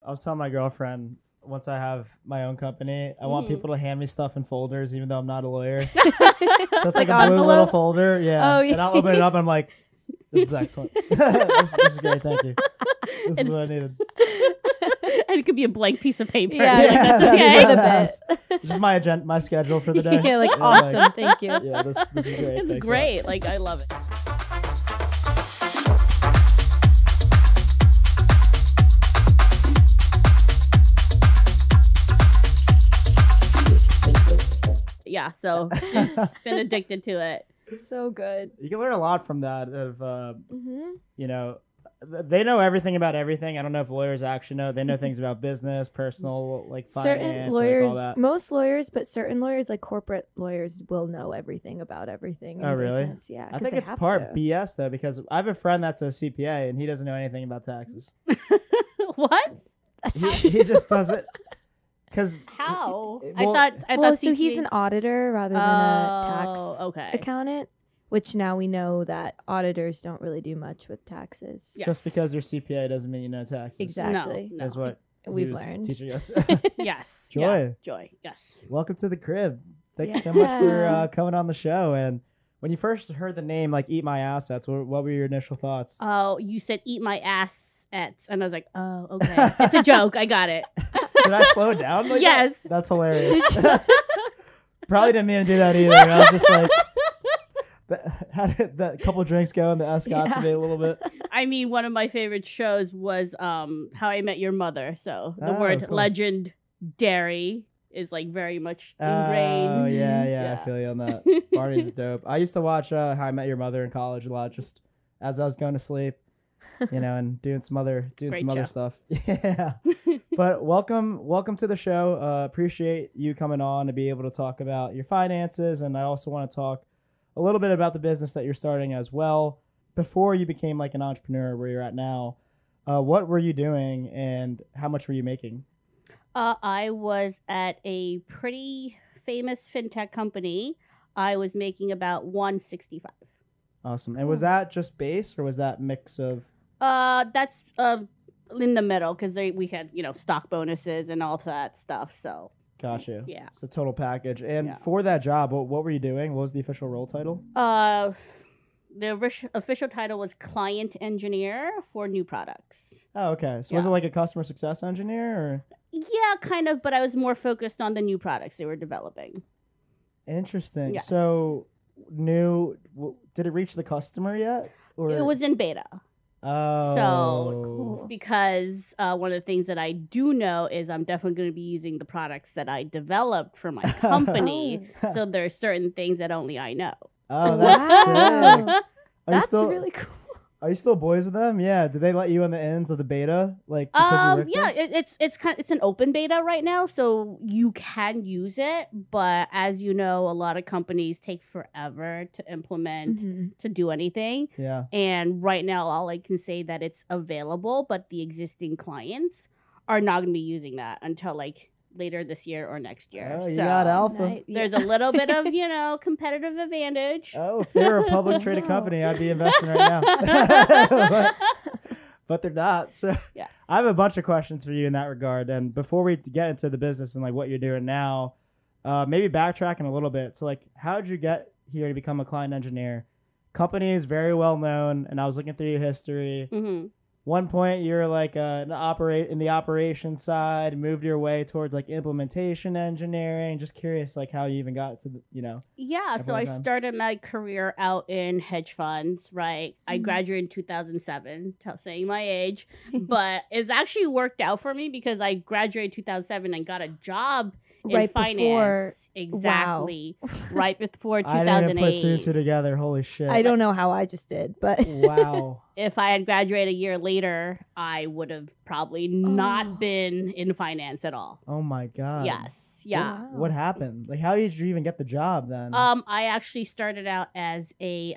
I was telling my girlfriend once I have my own company, I want people to hand me stuff in folders, even though I'm not a lawyer. So it's like a blue little folder. Yeah. Oh, yeah. And I'll open it up and I'm like, this is excellent. this is great. Thank you. This is what I needed. And it could be a blank piece of paper. Yeah, like, that's okay. This is my schedule for the day. Yeah, like awesome. Like, thank you. Yeah, this is great. It's Thanks great. Like, I love it. Yeah, so she's been addicted to it. So good. You can learn a lot from that. Of you know, they know everything about everything. I don't know if lawyers actually know. They know things about business, personal, like finance. Certain lawyers, like all that. Most lawyers, but certain lawyers, like corporate lawyers, will know everything about everything. Oh, really? Business. Yeah. I think it's part BS though, because I have a friend that's a CPA and he doesn't know anything about taxes. What? He just doesn't. Cause how? Well, I thought. So he's an auditor rather than a tax okay. accountant, which now we know that auditors don't really do much with taxes. Yes. Just because you're CPA doesn't mean you know taxes. Exactly. No. That's what we've learned. Teaching us. Yes. Joy. Yeah. Joy. Yes. Welcome to the crib. Thank you so much for coming on the show. And when you first heard the name, like Eat My Assets, what were your initial thoughts? Oh, you said Eat My Assets. And I was like, oh, okay. It's a joke. I got it. Did I slow it down? Like yes. That's hilarious. Probably didn't mean to do that either. I was just like, how did that couple drinks go and the S got to me a little bit? I mean, one of my favorite shows was How I Met Your Mother. So the word legendary is like very much ingrained. Oh, yeah. I feel you on that. Barney's dope. I used to watch How I Met Your Mother in college a lot, just as I was going to sleep. You know, and doing some other stuff. Yeah. But welcome to the show. Appreciate you coming on to be able to talk about your finances, and I also want to talk a little bit about the business that you're starting as well. Before you became like an entrepreneur where you're at now, what were you doing and how much were you making? I was at a pretty famous fintech company. I was making about $165. Awesome. And was that just base or was that mix of? That's in the middle because we had stock bonuses and all that stuff. So gotcha. Yeah, it's a total package. And for that job, what were you doing? What was the official role title? The official title was client engineer for new products. Oh, okay. So was it like a customer success engineer or? Yeah, kind of, but I was more focused on the new products they were developing. Interesting. Yes. So did it reach the customer yet? Or? It was in beta. Oh. So, because one of the things that I do know is I'm definitely going to be using the products that I developed for my company. So there's certain things that only I know. Oh, that's sick. That's really cool. Are you still boys with them? Yeah. Did they let you on the ends of the beta? Like because you worked there? It's an open beta right now, so you can use it. But as you know, a lot of companies take forever to implement to do anything. Yeah. And right now, all I can say that it's available, but the existing clients are not going to be using that until like later this year or next year. Oh, you got alpha. There's a little bit of, competitive advantage. Oh, if they were a public traded company, I'd be investing right now. but they're not. So yeah. I have a bunch of questions for you in that regard. And before we get into the business and like what you're doing now, maybe backtracking a little bit. So like, how did you get here to become a client engineer? Company is very well known, and I was looking through your history. Mm-hmm. One point you were like in the operations side, moved your way towards like implementation engineering. Just curious, like how you even got to Yeah, so I started my career out in hedge funds, right? I graduated in 2007, saying my age, but it's actually worked out for me because I graduated in 2007 and got a job in finance. Exactly. Wow. Right before 2008. I didn't put two and two together. Holy shit. I don't know how I just did, but wow. If I had graduated a year later, I would have probably not been in finance at all. Oh my God. Yes. Yeah. Wow. What happened? Like, how did you even get the job then? I actually started out as a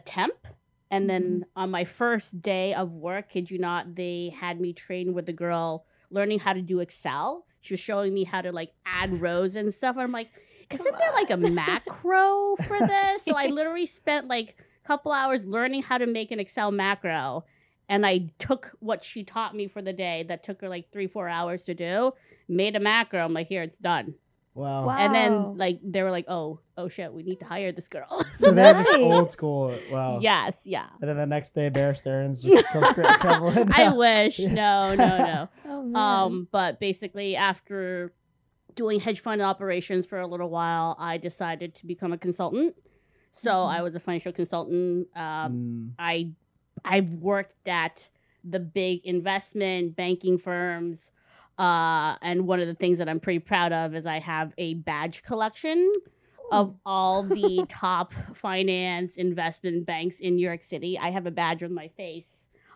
temp. And then on my first day of work, kid you not, they had me train with a girl learning how to do Excel. She was showing me how to like add rows and stuff. And I'm like, isn't there like a macro for this? So I literally spent like a couple hours learning how to make an Excel macro. And I took what she taught me for the day that took her like 3-4 hours to do, made a macro. I'm like, here, it's done. Wow. And then like they were like, oh shit, we need to hire this girl. So they're just old school. Wow. Yes, yeah. And then the next day, Bear Stearns just comes traveling. I wish. No. Oh, man. But basically after doing hedge fund operations for a little while, I decided to become a consultant. So I was a financial consultant. I've worked at the big investment banking firms. And one of the things that I'm pretty proud of is I have a badge collection of all the top finance investment banks in New York City. I have a badge with my face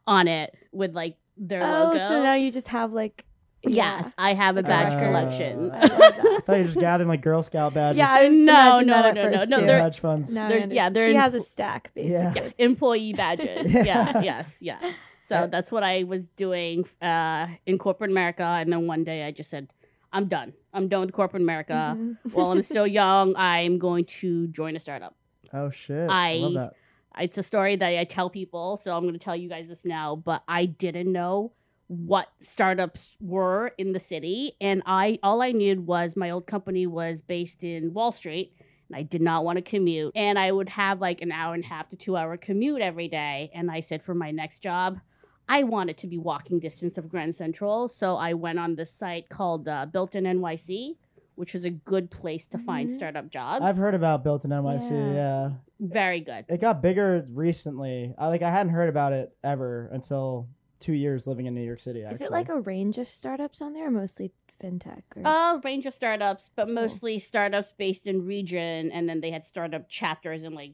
on it with like their logo. So now you just have like... Yes, I have a badge collection. I love that. I thought you just gathered like Girl Scout badges. Yeah, I imagined that at first, no. too. They're hedge funds. Now I they're understand. She has a stack, basically. yeah, employee badges. Yeah. So that's what I was doing in corporate America. And then one day I just said, I'm done. I'm done with corporate America. While I'm still young, I'm going to join a startup. Oh, shit. I love that. It's a story that I tell people, so I'm going to tell you guys this now. But I didn't know what startups were in the city. And all I knew was my old company was based in Wall Street. And I did not want to commute. And I would have like an 1.5 to 2 hour commute every day. And I said for my next job, I wanted to be walking distance of Grand Central. So I went on this site called Built in NYC, which is a good place to find startup jobs. I've heard about Built in NYC, yeah. Very good. It got bigger recently. I hadn't heard about it ever until 2 years living in New York City, actually. Is it like a range of startups on there or mostly fintech? Or? Range of startups, but mostly startups based in region. And then they had startup chapters in like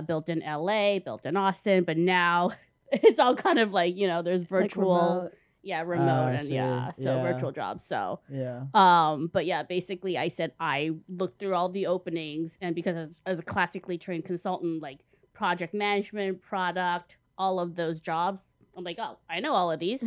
built in LA, built in Austin. But now it's all kind of like, there's virtual. Like remote virtual jobs. So but yeah, basically I said I looked through all the openings, and because as a classically trained consultant, like project management, product, all of those jobs, I'm like, oh, I know all of these.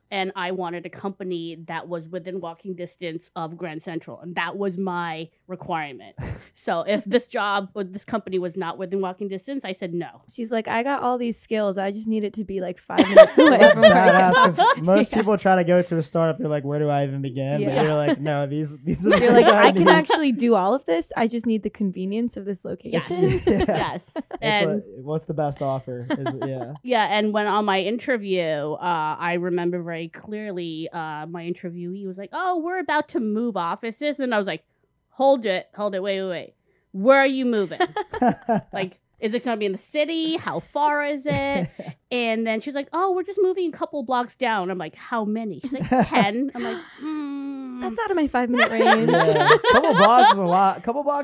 And I wanted a company that was within walking distance of Grand Central. And that was my requirement. So if this job or this company was not within walking distance, I said no. She's like, I got all these skills. I just need it to be like 5 minutes away from badass, because most people try to go to a startup. You're like, where do I even begin? But you're like, no, these are the You're like, I can actually do all of this. I just need the convenience of this location. Yes. And what's the best offer? And when on my interview, I remember very clearly my interviewee was like, oh, we're about to move offices. And I was like, hold it, wait. Where are you moving? Like, is it going to be in the city? How far is it? And then she's like, oh, we're just moving a couple blocks down. I'm like, how many? She's like, 10. I'm like, That's out of my 5-minute range. Couple blocks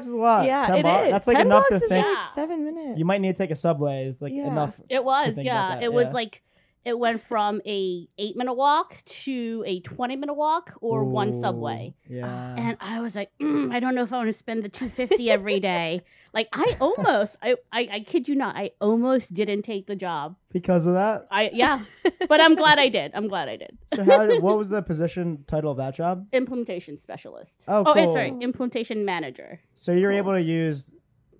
is a lot. Yeah, it is. That's like 10 enough blocks to think. Is like 7 minutes. You might need to take a subway. It's like enough. It was, to think about that. It was like, it went from a 8-minute walk to a 20-minute walk or one subway. Yeah. And I was like, I don't know if I want to spend the $250 every day. Like I kid you not, I almost didn't take the job. Because of that? But I'm glad I did. So what was the position title of that job? Implementation specialist. Oh, cool. Implementation manager. So you're able to use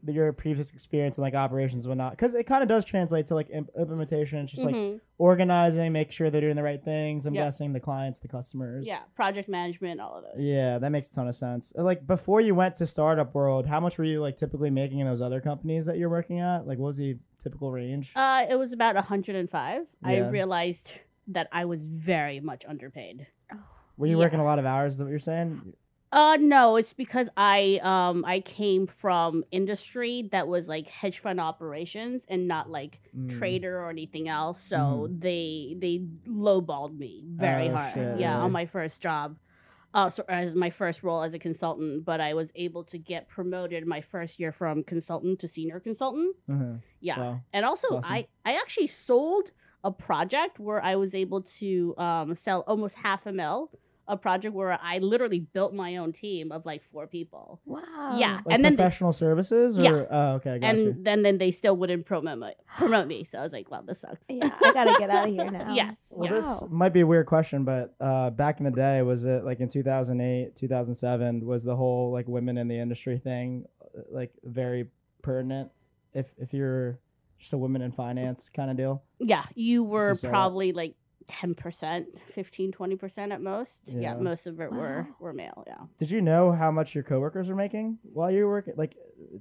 your previous experience in like operations and whatnot, because it kind of does translate to like implementation. It's just like organizing, make sure they're doing the right things, investing the clients, the customers. Yeah, project management, all of those. Yeah, that makes a ton of sense. Like before you went to startup world, how much were you like typically making in those other companies that you're working at? Like what was the typical range? It was about 105. I realized that I was very much underpaid. Were you working a lot of hours? Is that what you're saying? No, it's because I came from industry that was like hedge fund operations and not like trader or anything else. So they lowballed me very hard. Shit, on my first job. So as my first role as a consultant, but I was able to get promoted my first year from consultant to senior consultant. Yeah. Wow. And also awesome. I actually sold a project where I was able to sell almost $500,000. A project where I literally built my own team of like 4 people. Wow. Yeah. Like and then professional services? Or? Yeah. Oh, okay. Gotcha. And then they still wouldn't promote me. So I was like, well, this sucks. Yeah, I got to get out of here now. Yes. Well, this might be a weird question, but back in the day, was it like in 2008, 2007, was the whole like women in the industry thing like very pertinent? If you're just a women in finance kind of deal. Yeah, you were So probably like 10%, 15, 20% at most. Yeah, most of it were male. Yeah. Did you know how much your coworkers were making while you were working, like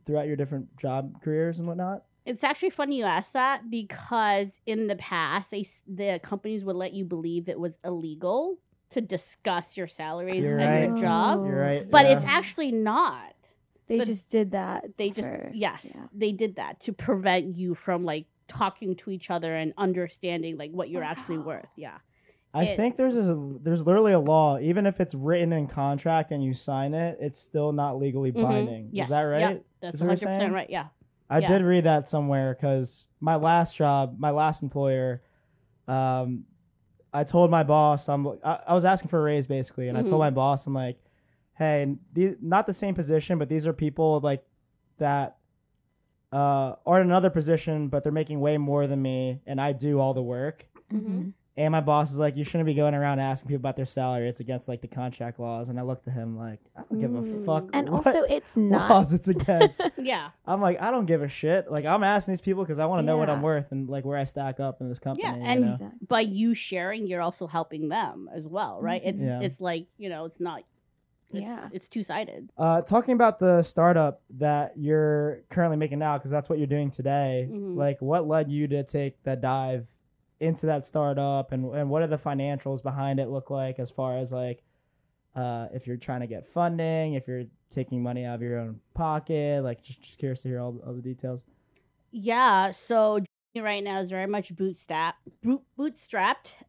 throughout your different job careers and whatnot? It's actually funny you asked that because in the past, the companies would let you believe it was illegal to discuss your salaries You're at right. your job. You're right. But it's actually not. They just did that. They just they did that to prevent you from like talking to each other and understanding like what you're actually worth. Yeah. I think there's literally a law. Even if it's written in contract and you sign it, it's still not legally binding. Yes. Is that right? Yep. That's 100% right. Yeah. I did read that somewhere because my last employer, I told my boss, I was asking for a raise basically, and I told my boss, I'm like, hey, not the same position, but these are people like that are in another position, but they're making way more than me, and I do all the work. Mm-hmm. And my boss is like, you shouldn't be going around asking people about their salary. It's against like the contract laws. And I looked at him like, I don't give a fuck. And what also, it's not laws it's against. Yeah. I'm like, I don't give a shit. Like, I'm asking these people because I want to know what I'm worth and like where I stack up in this company. Yeah, and by you sharing, you're also helping them as well, right? It's like, it's not. It's two-sided. Talking about the startup that you're currently making now, because that's what you're doing today. Like, what led you to take the dive into that startup, and what do the financials behind it look like, as far as like if you're trying to get funding, if you're taking money out of your own pocket, like just curious to hear all the details. Yeah, so right now is very much bootstrapped.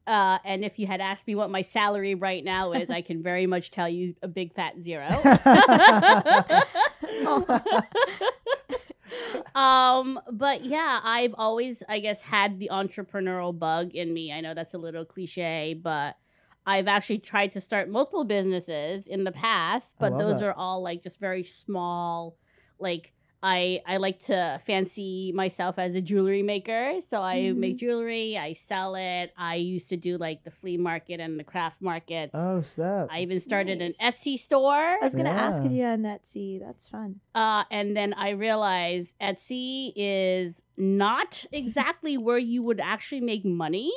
And if you had asked me what my salary right now is, I can very much tell you a big fat zero. But yeah, I've always, I guess, had the entrepreneurial bug in me. I know that's a little cliche, but I've actually tried to start multiple businesses in the past, but those are all like just very small. Like I like to fancy myself as a jewelry maker. So I make jewelry, I sell it. I used to do like the flea market and the craft markets. Oh, snap. I even started an Etsy store. I was going to ask if you had an Etsy. That's fun. And then I realized Etsy is not exactly where you would actually make money.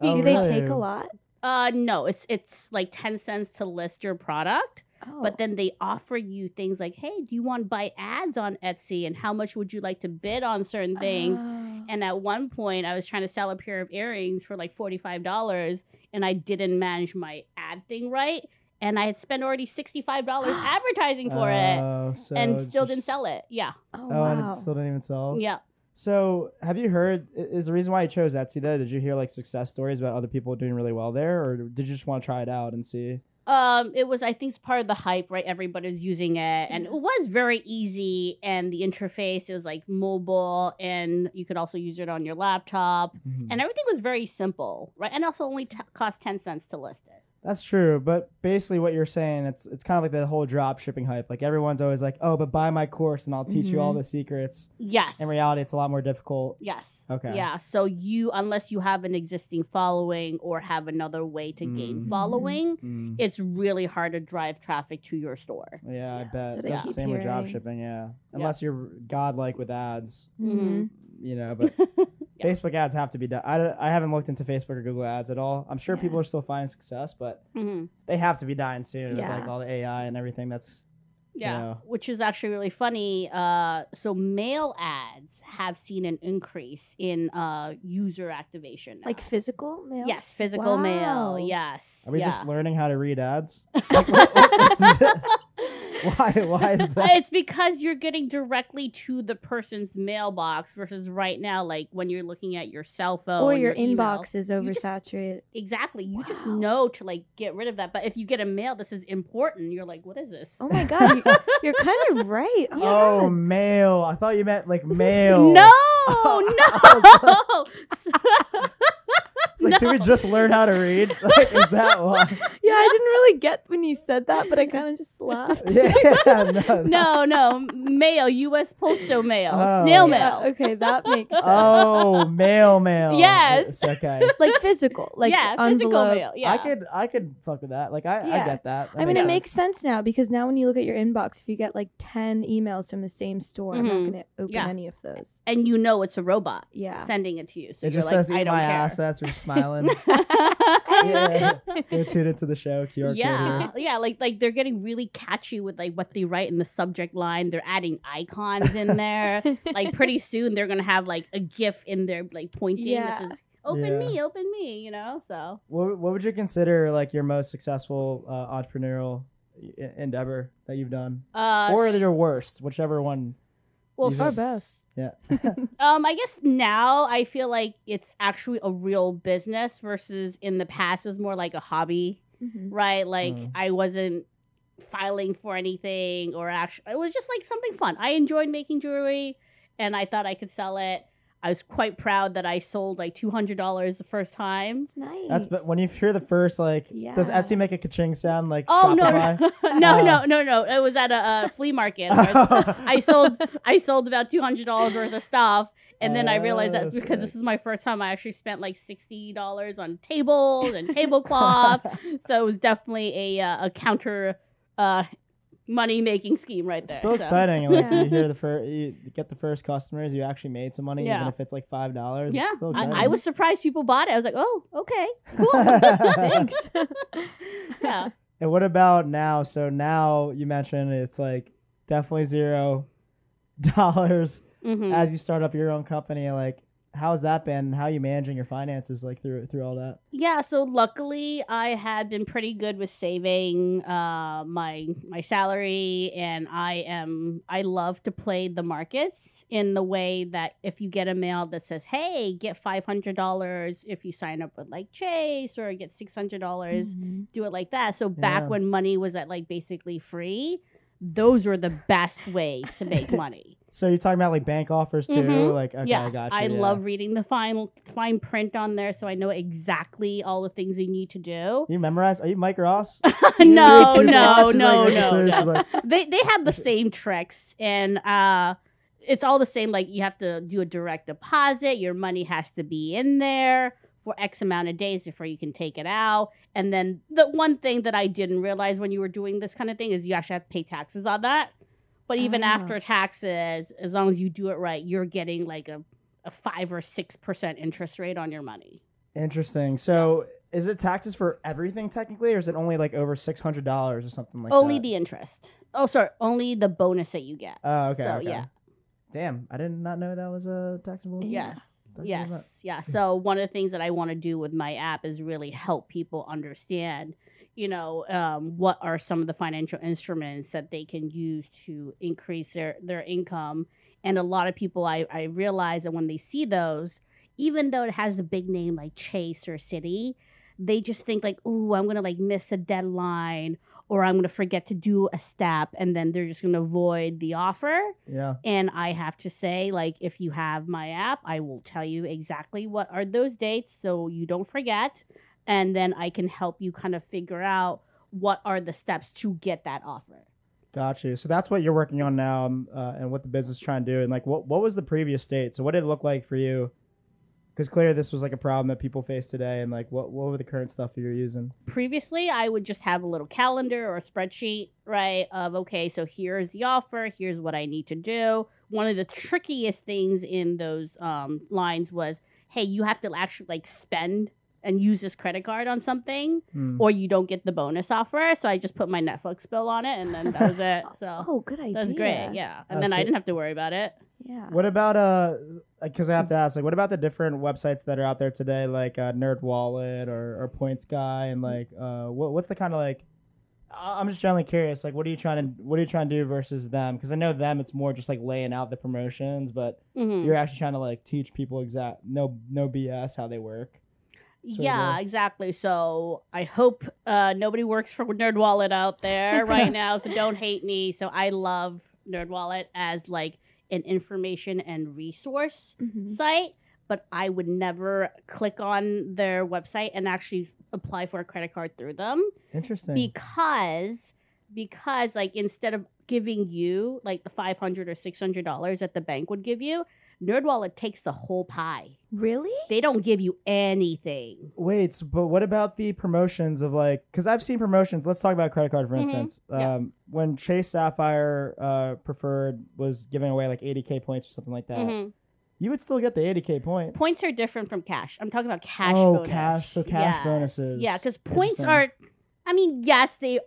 Do they take a lot? No, it's like 10 cents to list your product. Oh. But then they offer you things like, hey, do you want to buy ads on Etsy? And how much would you like to bid on certain things? And at one point, I was trying to sell a pair of earrings for like $45, and I didn't manage my ad thing right. And I had spent already $65 advertising for it, so and still didn't sell it. Yeah. Oh, wow. And it still didn't even sell? Yeah. So have you heard, is the reason why you chose Etsy though, did you hear like success stories about other people doing really well there, or did you just want to try it out and see? It was, I think, it's part of the hype, right? Everybody's using it, and it was very easy. And the interface, it was like mobile, and you could also use it on your laptop, and everything was very simple, right? And also only cost 10 cents to list it. That's true, but basically what you're saying, it's kind of like the whole drop shipping hype. Like everyone's always like, oh, but buy my course and I'll teach you all the secrets. Yes. In reality, it's a lot more difficult. Yes. Okay. Yeah. So unless you have an existing following or have another way to gain following, it's really hard to drive traffic to your store. Yeah, I bet. That's the same with drop shipping. Yeah. Unless you're godlike with ads, but Facebook ads have to be done. I haven't looked into Facebook or Google ads at all. I'm sure people are still finding success, but they have to be dying soon with like all the AI and everything that's which is actually really funny. So mail ads have seen an increase in user activation now. Like physical mail? Yes, physical mail. Yes. Are we just learning how to read ads? Why is that? It's because you're getting directly to the person's mailbox versus right now, like when you're looking at your cell phone or your inbox is oversaturated. Exactly. You just know to like get rid of that. But if you get a mail, this is important. You're like, what is this? Oh my God. You're kind of right. Oh, mail. I thought you meant like mail. No, no. So like, did we just learn how to read? Like, is that why? Yeah, I didn't really get when you said that, but I kind of just laughed. No, mail, U.S. postal mail, Oh. snail Yeah, mail. okay, that makes sense. Oh, mail. Yes. It's okay. Like physical, like physical envelope. mail. Yeah, I could fuck with that. Like I Yeah. get that. I mean, it makes sense now because now when you look at your inbox, if you get like 10 emails from the same store, I'm not going to open any of those. and you know it's a robot. Yeah. Sending it to you. So It you're just like, says I eat don't my care. assets. We're smiling. Yeah. Go tune into the show. QR code here. Yeah, like they're getting really catchy with like what they write in the subject line. They're adding icons in there. Like pretty soon they're gonna have like a GIF in there, like pointing. Yeah. This is open me. You know. So What would you consider like your most successful entrepreneurial endeavor that you've done, or your worst, whichever one? well, Or both. Yeah. I guess now I feel like it's actually a real business versus in the past it was more like a hobby, right? Like I wasn't filing for anything or actually it was just like something fun. I enjoyed making jewelry and I thought I could sell it. I was quite proud that I sold like $200 the first time. It's nice. That's but when you hear the first like, does Etsy make a ka-ching sound like Shopify? No. It was at a flea market. I sold about $200 worth of stuff, and then I realized that because this is my first time, I actually spent like $60 on tables and tablecloth. So it was definitely a counter money making scheme right there. Still exciting. Like you hear you get the first customers, you actually made some money, even if it's like $5. Yeah, it's still exciting. I was surprised people bought it. I was like, oh, okay, cool, thanks. Yeah. And what about now? So now you mentioned it's like definitely $0 as you start up your own company. Like, how's that been? How are you managing your finances like through all that? Yeah, so luckily I had been pretty good with saving my salary, and I love to play the markets in the way that if you get a mail that says, hey, get $500 if you sign up with like Chase, or get $600, do it like that. So back when money was at like basically free, those were the best ways to make money. So you're talking about like bank offers too? Like, okay, yes, I got you. I love reading the fine print on there, so I know exactly all the things you need to do. You memorize? Are you Mike Ross? No. They have the same tricks, and it's all the same. Like you have to do a direct deposit. Your money has to be in there for X amount of days before you can take it out. And then the one thing that I didn't realize when you were doing this kind of thing is you actually have to pay taxes on that. But even after taxes, as long as you do it right, you're getting like a 5 or 6% interest rate on your money. Interesting. So is it taxes for everything technically, or is it only like over $600 or something like only that? The interest. Oh, sorry. Only the bonus that you get. Oh, okay. So, okay. yeah. Damn, I did not know that was a taxable. Yes. Yeah. So one of the things that I want to do with my app is really help people understand, what are some of the financial instruments that they can use to increase their income. And a lot of people, I realize that when they see those, even though it has a big name like Chase or Citi, they just think like, ooh, I'm going to like miss a deadline, or I'm going to forget to do a step, and then they're just going to avoid the offer. Yeah. And I have to say, like, if you have my app, I will tell you exactly what are those dates so you don't forget. And then I can help you kind of figure out what are the steps to get that offer. Got you. So that's what you're working on now, and what the business is trying to do. And like, what was the previous state? So what did it look like for you? Because clearly this was like a problem that people face today. And like, what were the current stuff you're using? Previously, I would just have a little calendar or a spreadsheet, right, of, okay, so here's the offer. Here's what I need to do. One of the trickiest things in those lines was, hey, you have to actually like spend and use this credit card on something, or you don't get the bonus offer. So I just put my Netflix bill on it, and then that was it. So good idea. That's great, yeah. And then I didn't have to worry about it. Yeah. What about because I have to ask, like, what about the different websites that are out there today, like NerdWallet or Points Guy, and like what's the kind of like? I'm just generally curious, like, what are you trying to do versus them? Because I know them, it's more just like laying out the promotions, but you're actually trying to like teach people no BS how they work. Yeah, exactly. So I hope nobody works for NerdWallet out there right now, so don't hate me. So I love NerdWallet as like an information and resource site. but I would never click on their website and actually apply for a credit card through them. Interesting. Because like instead of giving you like the $500 or $600 that the bank would give you, NerdWallet takes the whole pie. Really? They don't give you anything. Wait, but what about the promotions of like, because I've seen promotions. Let's talk about credit card, for instance. When Chase Sapphire Preferred was giving away like 80K points or something like that, you would still get the 80K points. Points are different from cash. I'm talking about cash bonus. cash Bonuses. Yeah, because points are, I mean, yes, they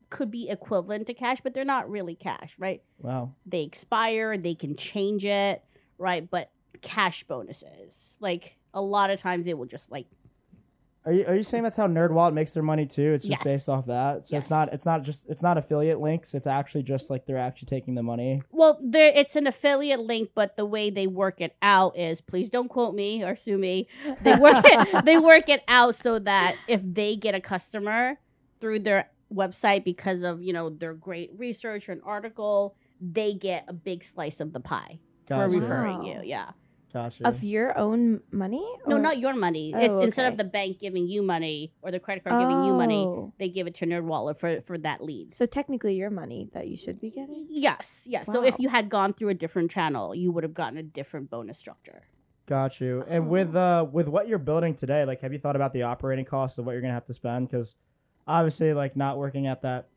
could be equivalent to cash, but they're not really cash, right? Wow. They expire, they can change it. Right, but cash bonuses, like a lot of times, they will just like. Are you saying that's how NerdWallet makes their money too? It's just based off that, so it's not affiliate links. It's actually just like they're actually taking the money. Well, it's an affiliate link, but the way they work it out is, please don't quote me or sue me. They work it out so that if they get a customer through their website because of their great research or an article, they get a big slice of the pie. For referring you, yeah. Gotcha. Of your own money? No, not your money. Instead of the bank giving you money or the credit card giving you money, they give it to NerdWallet for that lead. So technically your money that you should be getting? Yes. Wow. So if you had gone through a different channel, you would have gotten a different bonus structure. Got you. And with what you're building today, like, have you thought about the operating costs of what you're going to have to spend? Because obviously, like, not working at that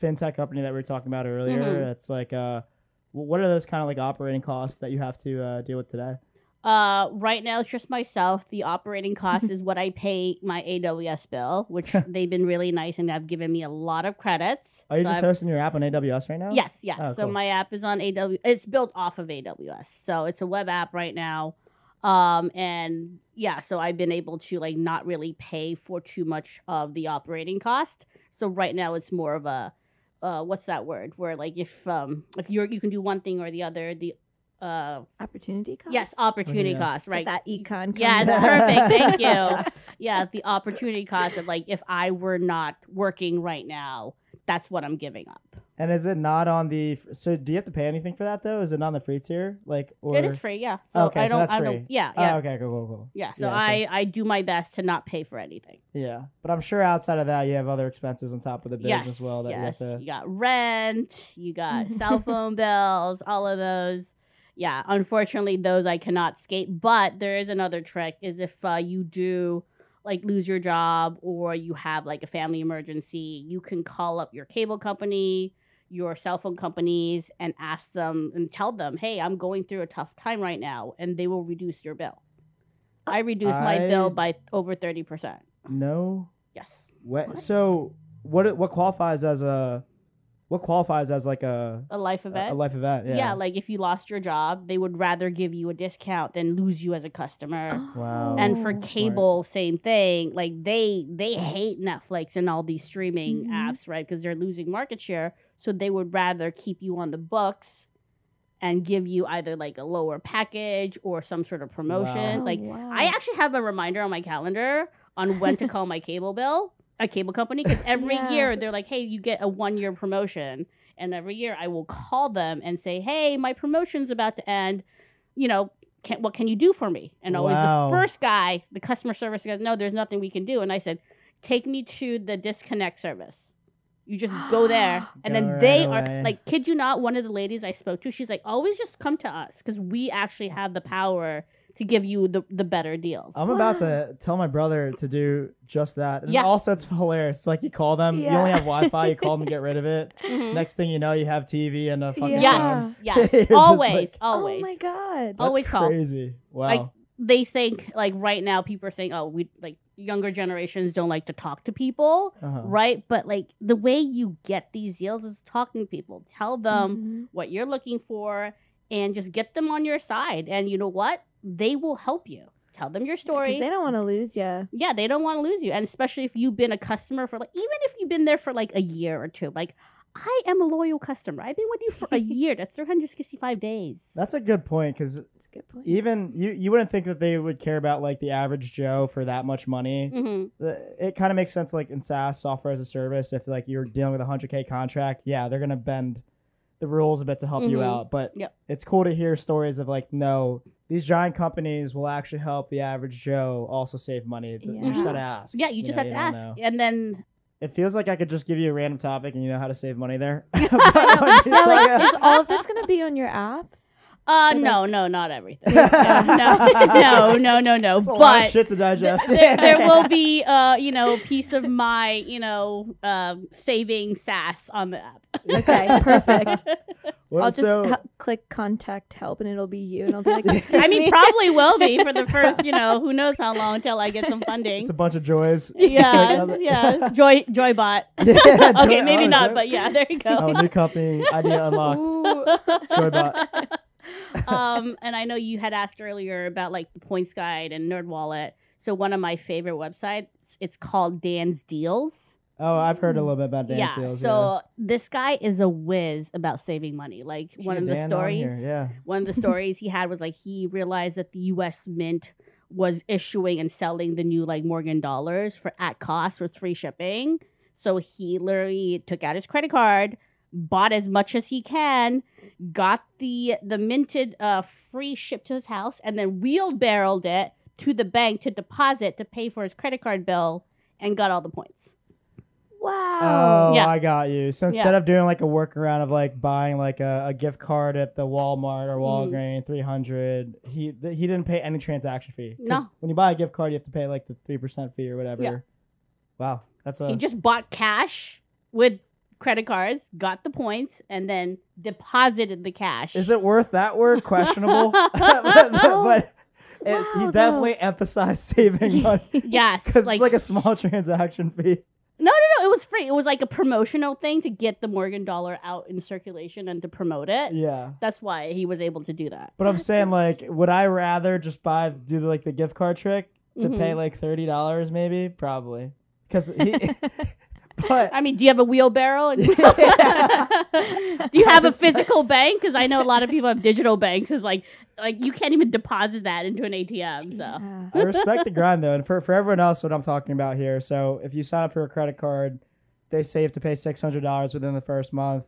fintech company that we were talking about earlier, it's like... what are those kind of like operating costs that you have to deal with today? Right now, it's just myself. The operating cost is what I pay my AWS bill, which they've been really nice and have given me a lot of credits. Are you just hosting your app on AWS right now? Yes, yeah. Oh, so cool. my app is on AWS. It's built off of AWS. So it's a web app right now. And yeah, so I've been able to like not really pay for too much of the operating cost. So right now it's more of a what's that word? Where like if you can do one thing or the other, the opportunity cost. Yes, opportunity cost. Right. That econ. Yes, perfect. Thank you. Yeah, the opportunity cost of like if I were not working right now, that's what I'm giving up. And is it not on the? So do you have to pay anything for that though? Is it on the free tier? Like, or it is free. Yeah. So okay, so that's free. Yeah. Oh, okay. Cool. Yeah. So I do my best to not pay for anything. Yeah, but I'm sure outside of that, you have other expenses on top of the business as well that you have to. You got rent, you got cell phone bills, all of those. Yeah, unfortunately, those I cannot skate. But there is another trick: is if you do like lose your job or you have like a family emergency, you can call up your cable company, your cell phone companies, and ask them and tell them, "Hey, I'm going through a tough time right now," and they will reduce your bill. I reduced my bill by over 30%. No. Yes. What? So what qualifies as like a life event? A life event, yeah. Yeah, like if you lost your job, they would rather give you a discount than lose you as a customer. Wow. And for cable, same thing. Like they hate Netflix and all these streaming apps, right? Because they're losing market share. So they would rather keep you on the books and give you either like a lower package or some sort of promotion. Wow. I actually have a reminder on my calendar on when to call my cable company, because every year they're like, hey, you get a 1-year promotion. And every year I will call them and say, hey, my promotion's about to end. What can you do for me? And always the first guy, the customer service goes, no, there's nothing we can do. And I said, take me to the disconnect service. You just go there. And then they are like, kid you not, one of the ladies I spoke to, she's like, always just come to us because we actually have the power to give you the better deal. I'm about to tell my brother to do just that. And also it's hilarious. It's like you call them, you only have Wi-Fi, you call them to get rid of it. Next thing you know, you have TV and a fucking phone. Yes. Always. Oh my God. Always call. Crazy. Wow. Like they think like right now people are saying, oh, we like younger generations don't like to talk to people, right? But like the way you get these deals is talking to people. Tell them what you're looking for and just get them on your side. And you know what? They will help you. Tell them your story. Because they don't want to lose you. Yeah, they don't want to lose you. And especially if you've been a customer for like, even if you've been there for like a year or two, like I am a loyal customer. I've been with you for a year. That's 365 days. That's a good point, because even you wouldn't think that they would care about like the average Joe for that much money. It kind of makes sense like in SaaS, software as a service, if like you're dealing with a 100K contract, they're gonna bend the rules a bit to help you out. But it's cool to hear stories of like, no, these giant companies will actually help the average Joe also save money. But you just gotta ask. Yeah, you just have to ask, and then. It feels like I could just give you a random topic and you know how to save money there. Is all of this gonna be on your app? No, not everything. No. It's a lot of shit to digest. There will be, piece of my, saving SaaS on the app. Okay, perfect. I'll just click contact help and it'll be you, and I'll be like, I mean, probably will be for the first, who knows how long until I get some funding. It's a bunch of joys. Yeah. Joybot. Yeah, okay, maybe not, but yeah, there you go. Oh, new company idea unlocked. Joybot. And I know you had asked earlier about like the Points Guide and NerdWallet. So one of my favorite websites, it's called Dan's Deals. Oh, I've heard a little bit about Dan's Deals. So this guy is a whiz about saving money. Like one of the stories he had was like he realized that the U.S. Mint was issuing and selling the new like Morgan dollars at cost with free shipping. So he literally took out his credit card, bought as much as he can, got the minted free ship to his house, and then wheelbarrowed it to the bank to deposit to pay for his credit card bill, and got all the points. Wow. Oh, yeah. I got you. So instead of doing like a workaround of like buying like a gift card at the Walmart or Walgreens, $300, he didn't pay any transaction fee. No. When you buy a gift card, you have to pay like the 3% fee or whatever. Yeah. Wow. He just bought cash with credit cards, got the points, and then deposited the cash. Is it worth that word? Questionable. but he definitely emphasized saving money. Yes. Because it's like a small transaction fee. No. It was free. It was like a promotional thing to get the Morgan dollar out in circulation and to promote it. Yeah. That's why he was able to do that. But I'm saying, like, would I rather just do the gift card trick to pay like $30 maybe? Probably. Because But I mean, do you have a wheelbarrow? Do you have a physical bank? Because I know a lot of people have digital banks. It's like you can't even deposit that into an ATM. So Yeah. I respect the grind though, and for everyone else, what I'm talking about here. So if you sign up for a credit card, they say you have to pay $600 within the first month.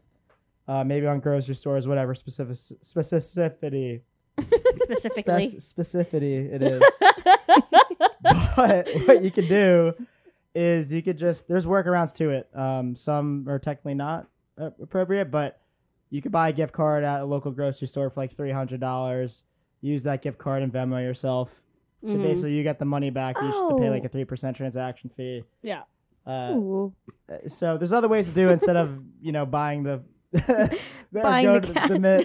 Maybe on grocery stores, whatever specificity. Specificity it is. But what you can do is you could there's workarounds to it. Some are technically not appropriate, but you could buy a gift card at a local grocery store for like $300. Use that gift card and Venmo yourself. So basically you get the money back. You just have to pay like a 3% transaction fee. Yeah. So there's other ways to do it instead of, buying the cash. Mint and then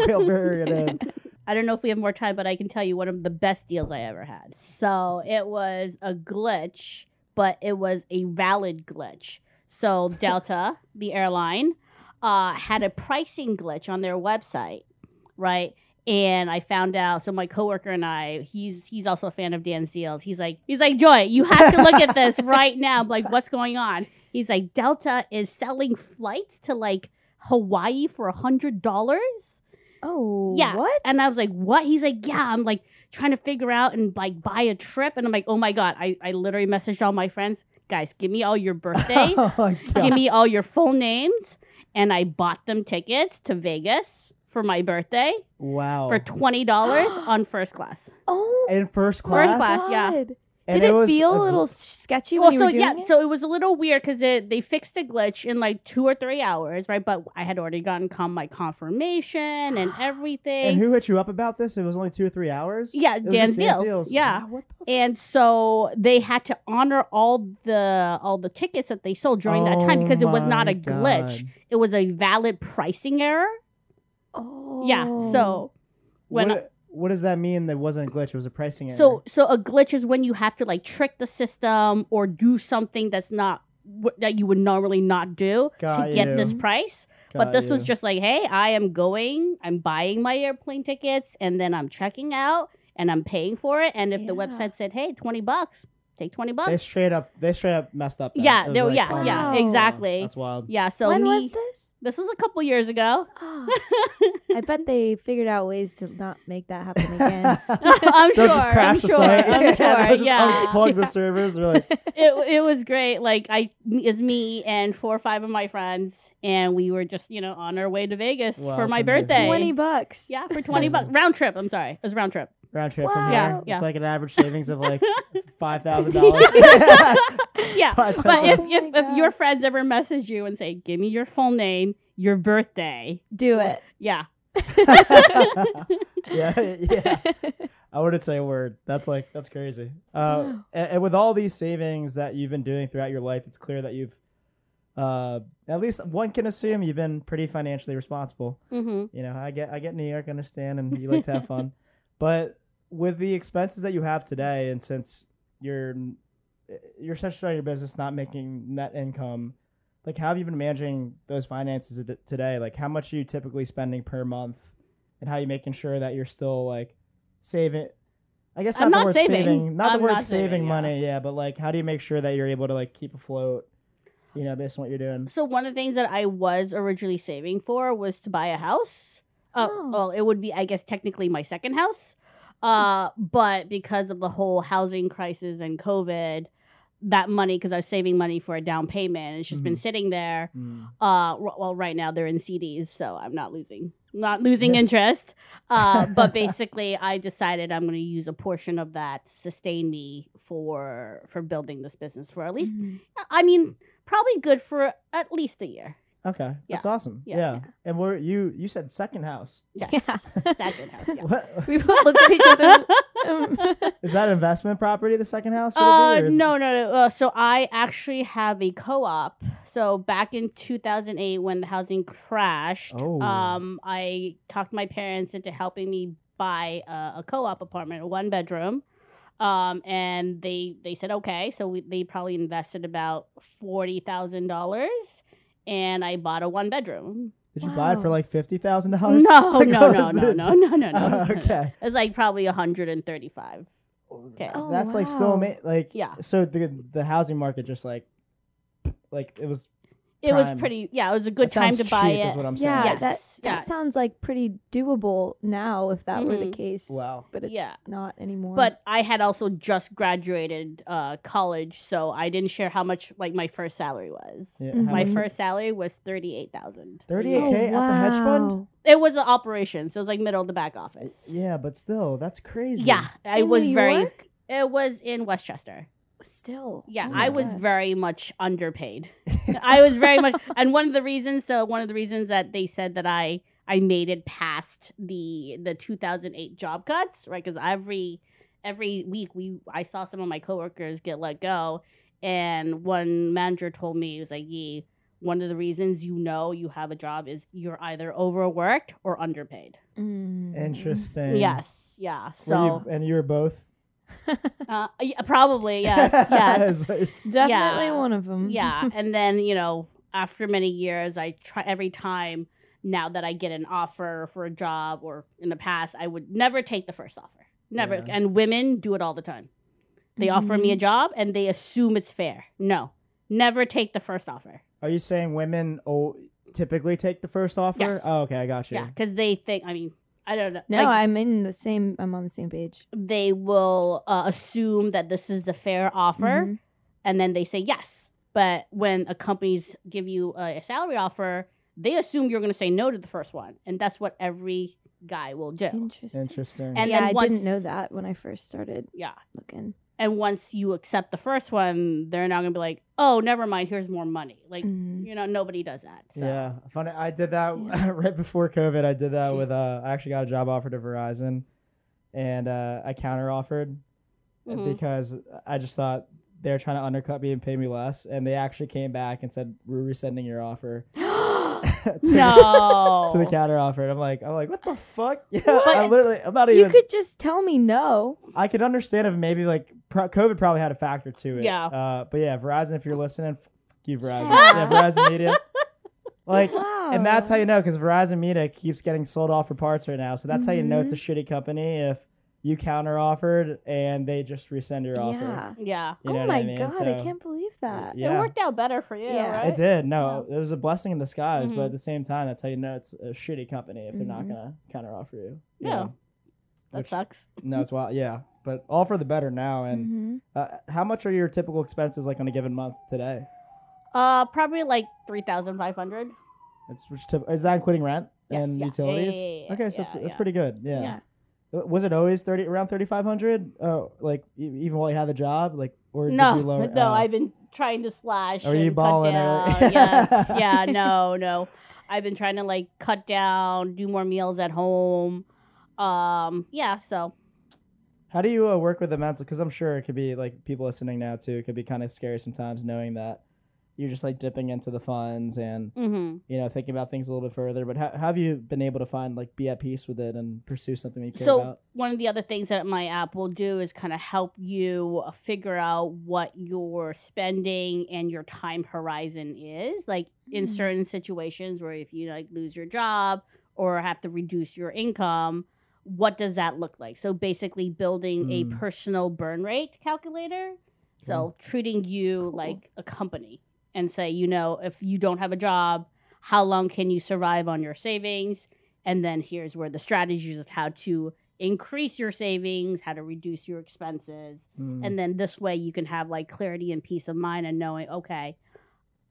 wheelbarrow it in. I don't know if we have more time, but I can tell you one of the best deals I ever had. So it was a glitch, but it was a valid glitch. So Delta, the airline, had a pricing glitch on their website, right? And I found out. So my coworker and I, he's also a fan of Dan's Deals. He's like, Joy, you have to look at this right now. I'm like, what's going on? He's like, Delta is selling flights to like Hawaii for $100. Oh, yeah. What? And I was like, what? He's like, yeah. I'm like trying to figure out and like buy a trip. And I'm like, oh my God. I literally messaged all my friends, guys, give me all your birthdays. Give me all your full names. And I bought them tickets to Vegas for my birthday. Wow. For $20 on first class. Oh. In first class? First class, yeah. And Did it feel a little sketchy when you were doing it? So it was a little weird because they fixed the glitch in like 2 or 3 hours, right? But I had already gotten my confirmation and everything. And who hit you up about this? It was only 2 or 3 hours? Yeah, Dan's Deals. Yeah. Wow, and so they had to honor all the tickets that they sold during that time because it was not a glitch. God. It was a valid pricing error. Oh. Yeah. So what does that mean? That wasn't a glitch. It was a pricing error. So a glitch is when you have to like trick the system or do something that's not that you would normally not do to get this price. But this was just like, hey, I'm buying my airplane tickets, and then I'm checking out, and I'm paying for it. And if the website said, hey, $20, take $20. They straight up messed up. Then. Yeah, exactly. That's wild. Yeah. So when was this? This was a couple years ago. I bet they figured out ways to not make that happen again. I'm They'll sure. just crash the I'm site. sure. They'll just Yeah. unplug the servers. They're like, It was great. Like it's me and 4 or 5 of my friends, and we were just on our way to Vegas Wow, for my that's amazing. birthday. $20. Yeah, for $20 round trip. I'm sorry, it was round trip. round trip from Wow. here. Yeah. It's like an average savings of like $5,000. Yeah, But but if Oh my if your God. friends ever message you and say, "Give me your full name, your birthday," Do it. yeah, yeah. I wouldn't say a word. That's crazy. And with all these savings that you've been doing throughout your life, it's clear that you've, at least one can assume you've been pretty financially responsible. mm-hmm. I get New York, understand, and you like to have fun, but with the expenses that you have today, and since you're essentially starting your business, not making net income, like how have you been managing those finances today? Like how much are you typically spending per month, and how are you making sure that you're still like saving? I guess not I'm the not word saving. not the I'm word not saving saving, money, yeah, but like how do you make sure that you're able to like keep afloat, based on what you're doing? So one of the things that I was originally saving for was to buy a house. Oh. Well, it would be, I guess, technically my second house. But because of the whole housing crisis and COVID, that money, because I was saving money for a down payment, it's just been sitting there. Well, right now they're in CDs, so I'm not losing interest. But basically, I decided I'm going to use a portion of that to sustain me for building this business for at least, I mean, probably good for at least a year. Okay, that's awesome. Yeah. Yeah. And you said second house. Yes, Yeah. second house. Yeah. What We both looked at each other. is that investment property? The second house? Would it be, or is No. So I actually have a co-op. So back in 2008, when the housing crashed, Oh. I talked my parents into helping me buy a co-op apartment, a 1-bedroom. And they said okay. So they probably invested about $40,000, and I bought a 1-bedroom. Did you buy it for Wow. like $50,000? No. Okay. It's like probably 135. Okay. Oh, That's like still wow. Yeah. So the housing market just like it was. It was prime. pretty. Yeah, it was a good That time sounds to buy cheap, it. is what I'm saying. Yeah, Yes. that Yeah. sounds like pretty doable now if that were the Mhm. case. Wow. But it's Yeah. not anymore. But I had also just graduated college, so I didn't share how much like my first salary was. Yeah, Mhm. how My much- first salary was $38,000. 38K Oh, at the hedge fund. wow. It was an operation, so it was like middle of the back office. Yeah, but still, that's crazy. Yeah, I In was New very. York? It was in Westchester. Still. Yeah, Oh my I was God. very much underpaid. I was very much, and one of the reasons that they said that I made it past the 2008 job cuts, right? Because every week I saw some of my coworkers get let go, and one manager told me, he was like, "Yee, one of the reasons you have a job is you're either overworked or underpaid." Interesting. Yes, yeah. So you were both. yeah, probably yes, yes. Is what you're saying. Definitely Yeah. one of them. Yeah, and then after many years, I try every time now that I get an offer for a job, or in the past, I would never take the first offer. Never. Yeah. And women do it all the time. They offer me a job and they assume it's fair. No, never take the first offer. Are you saying women typically take the first offer? Yes. Oh, okay, I got you. Yeah, because they think. I mean, I don't know. No, like, I'm on the same page. they will assume that this is the fair offer, Mhm. and then they say yes. But when a company's give you a salary offer, they assume you're going to say no to the first one, and that's what every guy will do. Interesting. And yeah, then I once- didn't know that when I first started Yeah. looking. And once you accept the first one, they're not going to be like, oh, never mind, here's more money. Like, Mhm. nobody does that. So. Yeah, funny. I did that Yeah. right before COVID. I did that with I actually got a job offer to Verizon, and I counter offered Mhm. because I just thought they were trying to undercut me and pay me less, and they actually came back and said we're resending your offer to, No. to the counter offer. And I'm like, what the fuck? Yeah, What? I'm not You even. could just tell me no. I could understand if maybe like COVID probably had a factor to it. Yeah. But yeah, Verizon, if you're listening, f you Verizon. Yeah. Yeah, Verizon Media. Like, Wow. and that's how you know, because Verizon Media keeps getting sold off for parts right now. So that's how you know it's a shitty company if you counter offered and they just resend your offer. Yeah. Yeah. You know Oh what my I mean? God, So, I can't believe that. It worked out better for you, right? It did. No, it was a blessing in disguise, but at the same time, that's how you know it's a shitty company if they're not going to counter offer you. Yeah. That sucks. No, it's wild. Yeah. But all for the better now. And how much are your typical expenses like on a given month today? Probably like 3,500. Is that including rent and Yeah. utilities? Yeah. Okay, so that's pretty good. Yeah. Was it always around 3,500? Like even while you had the job, like, or did you lower? No, I've been trying to slash. Are you balling early? Yes, yeah, no. I've been trying to like cut down, do more meals at home. So. How do you work with the mental? Because I'm sure it could be like people listening now too. It could be kind of scary sometimes knowing that you're just like dipping into the funds and thinking about things a little bit further. But how have you been able to be at peace with it and pursue something you care about? One of the other things that my app will do is kind of help you figure out what your spending and your time horizon is. Like in certain situations where if you like lose your job or have to reduce your income, what does that look like? So basically building a personal burn rate calculator. So treating you like a company. And say, if you don't have a job, how long can you survive on your savings? And then here's where the strategies of how to increase your savings, how to reduce your expenses. And then this way you can have like clarity and peace of mind and knowing, okay,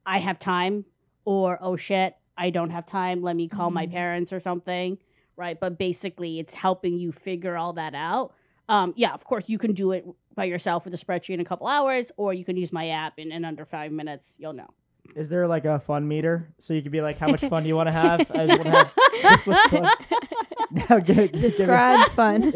I have time, or, oh shit, I don't have time. Let me call my parents or something. Right. But basically it's helping you figure all that out. Of course you can do it by yourself with a spreadsheet in a couple hours, or you can use my app and in under 5 minutes, you'll know. Is there like a fun meter? So you could be like, how much fun do you want to have? I just want to have this much fun. Now, describe fun.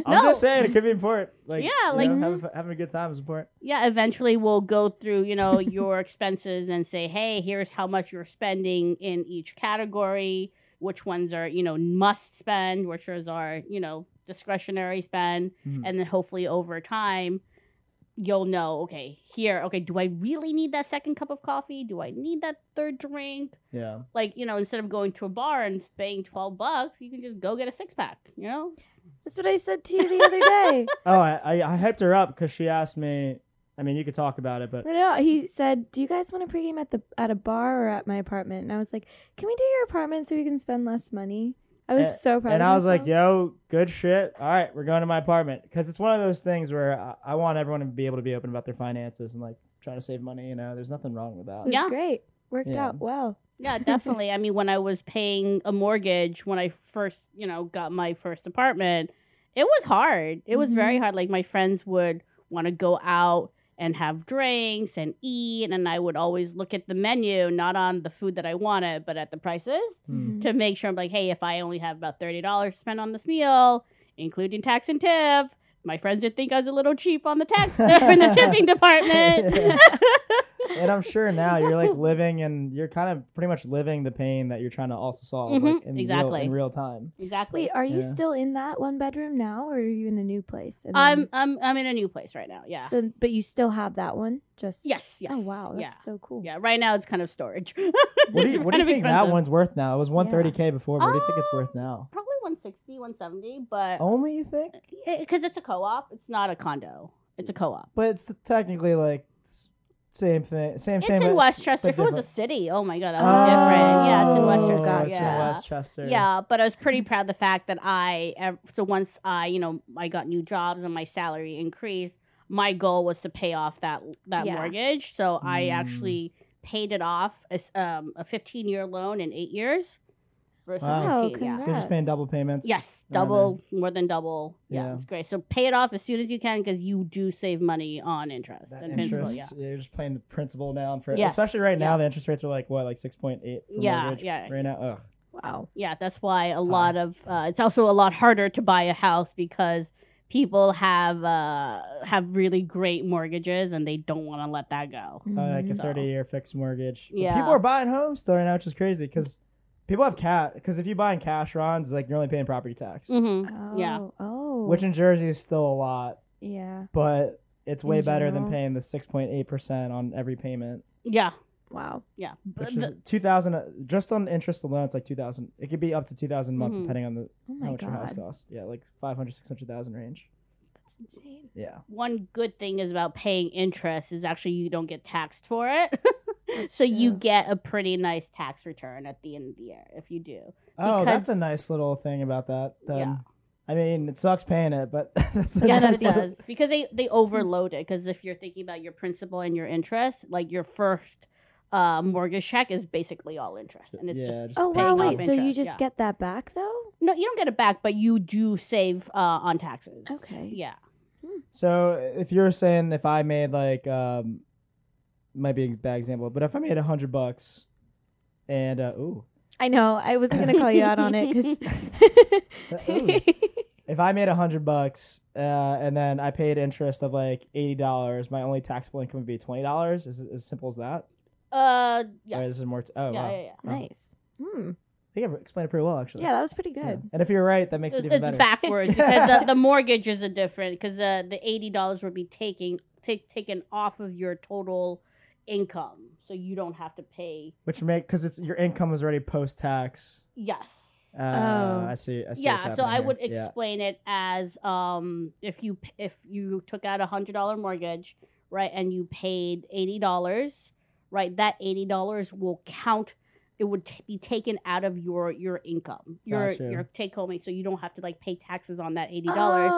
I'm just saying it could be important. Like, having a good time is important. Yeah, eventually we'll go through, your expenses and say, hey, here's how much you're spending in each category, which ones are, must spend, which are, discretionary spend. And then hopefully over time, you'll know, do I really need that second cup of coffee? Do I need that third drink? Yeah. Like, instead of going to a bar and paying $12, you can just go get a 6-pack, That's what I said to you the other day. Oh, I hyped her up because she asked me, I mean, you could talk about it, but... No, he said, do you guys want to pregame at a bar or at my apartment? And I was like, can we do your apartment so we can spend less money? I was so proud of And I was like, yo, good shit. All right, we're going to my apartment. Because it's one of those things where I want everyone to be able to be open about their finances and like trying to save money. There's nothing wrong with that. It was great. Worked out well. Yeah, definitely. I mean, when I was paying a mortgage, when I first, got my first apartment, it was hard. It was very hard. Like my friends would want to go out and have drinks and eat, and I would always look at the menu, not on the food that I wanted, but at the prices to make sure I'm like, hey, if I only have about $30 to spend on this meal, including tax and tip, my friends would think I was a little cheap on the tax in the tipping department. And I'm sure now you're like living and you're kind of pretty much living the pain that you're trying to also solve like in real time. Exactly. Wait, are you still in that one bedroom now, or are you in a new place? I'm in a new place right now. Yeah. So, but you still have that one? Yes. Oh wow, that's so cool. Yeah. Right now it's kind of storage. What do you think that one's worth now? It was $130K before. What do you think it's worth now? Probably 160, 170, but only, you think? Because it's a co-op. It's not a condo. It's a co-op. But it's technically like same thing. Same. It's in Westchester. If it was a city, oh my god, that would be different. Yeah, it's in Westchester. It's in Westchester. Yeah, but I was pretty proud of the fact that once I got new jobs and my salary increased, my goal was to pay off that mortgage. So I actually paid it off as a 15-year loan in 8 years. Versus 15, yeah. So you're just paying double payments? Yes, more than double. Yeah, it's great. So pay it off as soon as you can because you do save money on interest. Principal, you're just paying the principal down for especially right now. The interest rates are like 6.8 for mortgage right now. Ugh. Wow. Yeah, that's why a lot of it's also a lot harder to buy a house because people have really great mortgages and they don't want to let that go. Like a 30-year fixed mortgage. Yeah. But people are buying homes though right now, which is crazy because people have because if you buy in cash, Ron, like you're only paying property tax. Which in Jersey is still a lot. Yeah. But it's way better than paying the 6.8% on every payment. Yeah. Wow. Yeah. Which is $2,000 just on interest alone. It's like $2,000. It could be up to $2,000 a month depending on how much your house costs. Yeah, like $500,000, $600,000 range. That's insane. Yeah. One good thing is about paying interest is actually you don't get taxed for it. That's So you true. get a pretty nice tax return at the end of the year if you do. Oh, Because- that's a nice little thing about that. Then. Yeah. I mean, it sucks paying it, but that's a Yeah, nice that little- does. Because they overload it. Because if you're thinking about your principal and your interest, like your first mortgage check is basically all interest. And it's Yeah, just Oh paying wow! off Wait, so you interest, just yeah. get that back though? No, you don't get it back, but you do save on taxes. Okay. Yeah. So if you're saying if I made like might be a bad example, but if I made $100 and I know. I was gonna call you out on it because. if I made $100 and then I paid interest of like $80, my only taxable income would be $20. Is it as simple as that? Yes. Or this is more. Oh yeah, wow. yeah, yeah. Nice. I think I've explained it pretty well actually. Yeah, that was pretty good. Yeah. And if you're right, that makes it even It's better. backwards because the mortgage is a different because the $80 would be taken off of your total income, so you don't have to pay. Which because it's your income was already post tax. Yes. I see. what's Yeah, so happening I here. would Yeah. explain it as if you took out $100 mortgage, right, and you paid $80, right, that $80 will count. It would be taken out of your income, Gotcha. your take home, so you don't have to like pay taxes on that $80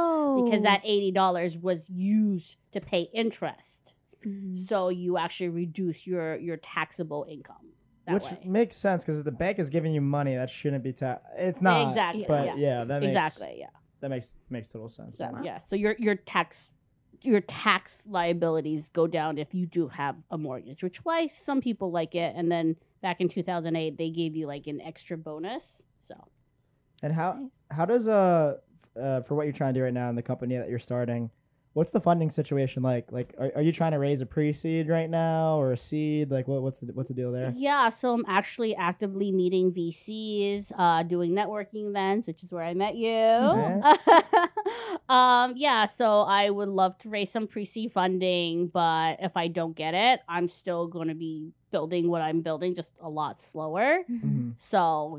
because Oh. that $80 was used to pay interest. Mhm. So you actually reduce your taxable income that Which way. makes sense because if the bank is giving you money, that shouldn't be tax. It's not. Exactly. But yeah, that makes exactly. Yeah. that makes total sense. So, Wow. yeah. So your tax liabilities go down if you do have a mortgage, which why some people like it. And then back in 2008, they gave you like an extra bonus. So And Nice. how does for what you're trying to do right now in the company that you're starting, what's the funding situation like? Like, are you trying to raise a pre-seed right now or a seed? Like, what's the deal there? yeah, so I'm actually actively meeting VCs, doing networking events, which is where I met you. Yeah, so I would love to raise some pre-seed funding, but if I don't get it, I'm still going to be building what I'm building, just a lot slower. Mhm. So,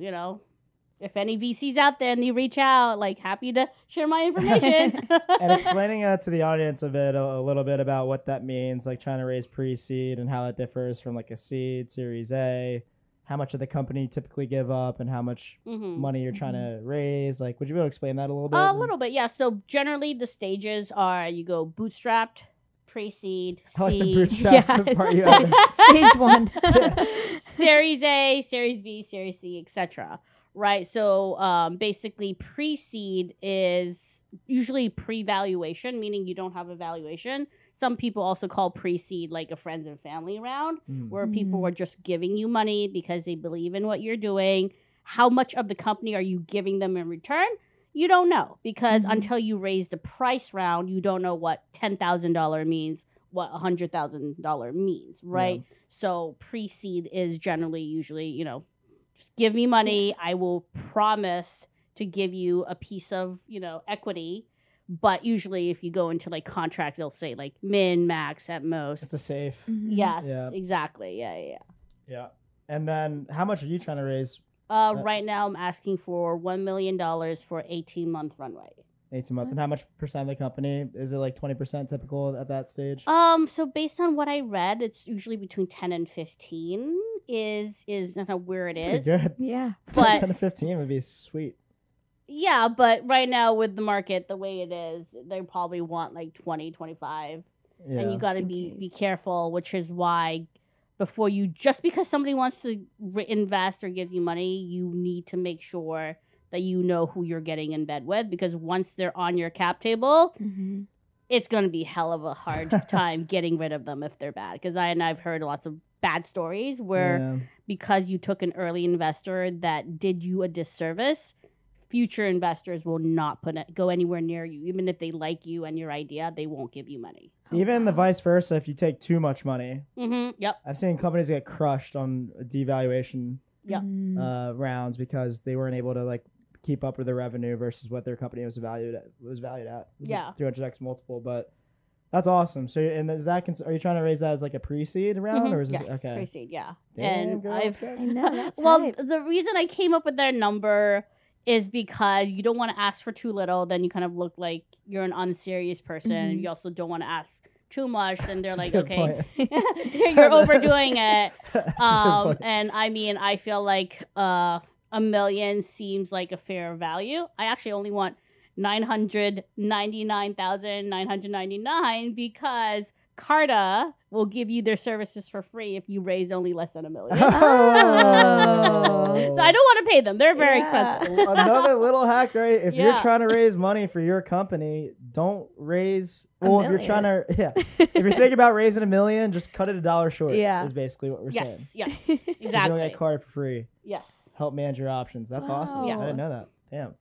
if any VCs out there and they reach out, like happy to share my information. And explaining to the audience a little bit about what that means, like trying to raise pre-seed and how that differs from like a seed, Series A, how much of the company you typically give up, and how much Mhm. money you're trying to raise. Like, would you be able to explain that a little bit? A little bit, yeah. So generally the stages are you go bootstrapped, pre-seed, I like the seed, bootstraps Yes. part you have. Stage 1. Series A, Series B, Series C, etc. Right? So basically pre-seed is usually pre-valuation, meaning you don't have a valuation. Some people also call pre-seed like a friends and family round, Mm. where people are just giving you money because they believe in what you're doing. How much of the company are you giving them in return? You don't know because Mhm. until you raise the price round, you don't know what $10,000 means, what $100,000 means, right? So pre-seed is generally usually, just give me money. I will promise to give you a piece of, equity. But usually if you go into like contracts, they'll say like min, max at most. It's a safe. Yes, Yeah. exactly. Yeah. Yeah. And then how much are you trying to raise? Right now I'm asking for $1 million for 18-month runway. 18 months. And how much percent of the company? Is it like 20% typical at that stage? So based on what I read, it's usually between 10 and 15 is kind of where it is. Pretty good. Yeah. But 10 to 15 would be sweet. yeah, but right now with the market the way it is, they probably want like 20, 25. Yeah. And you got to Just in be case. careful, which is why before you, just because somebody wants to invest or give you money, you need to make sure that you know who you're getting in bed with, because once they're on your cap table, Mm-hmm. it's going to be hell of a hard time getting rid of them if they're bad. Because I've heard lots of bad stories where Yeah. because you took an early investor that did you a disservice, future investors will not go anywhere near you. Even if they like you and your idea, they won't give you money. Even the vice versa, if you take too much money. Mm-hmm. Yep. I've seen companies get crushed on devaluation Yeah. rounds because they weren't able to like keep up with their revenue versus what their company was valued at. It was Yeah. 300x multiple, but that's awesome. So, and is that are you trying to raise that as like a pre-seed round, or is yes, this okay? pre-seed, yeah. Damn, and girl, I've let's go. I know. That's well, hype. the reason I came up with that number is because you don't want to ask for too little. Then you kind of look like you're an unserious person. Mhm. You also don't want to ask too much. Then they're That's like, a good okay, point. you're overdoing it. That's a good point. And I mean, I feel like $1 million seems like a fair value. I actually only want 999,999 because Carta will give you their services for free if you raise only less than $1 million. Oh. So I don't want to pay them. They're very expensive. Another little hack, right? If you're Yeah. trying to raise money for your company, don't raise. A Well, if you're trying to, if you're thinking about raising $1 million, just cut it $1 short. Yeah. Is basically what we're saying. Yes, You exactly. don't get Carta for free. Yes. Help manage your options. That's awesome. Wow. I didn't know that. Damn.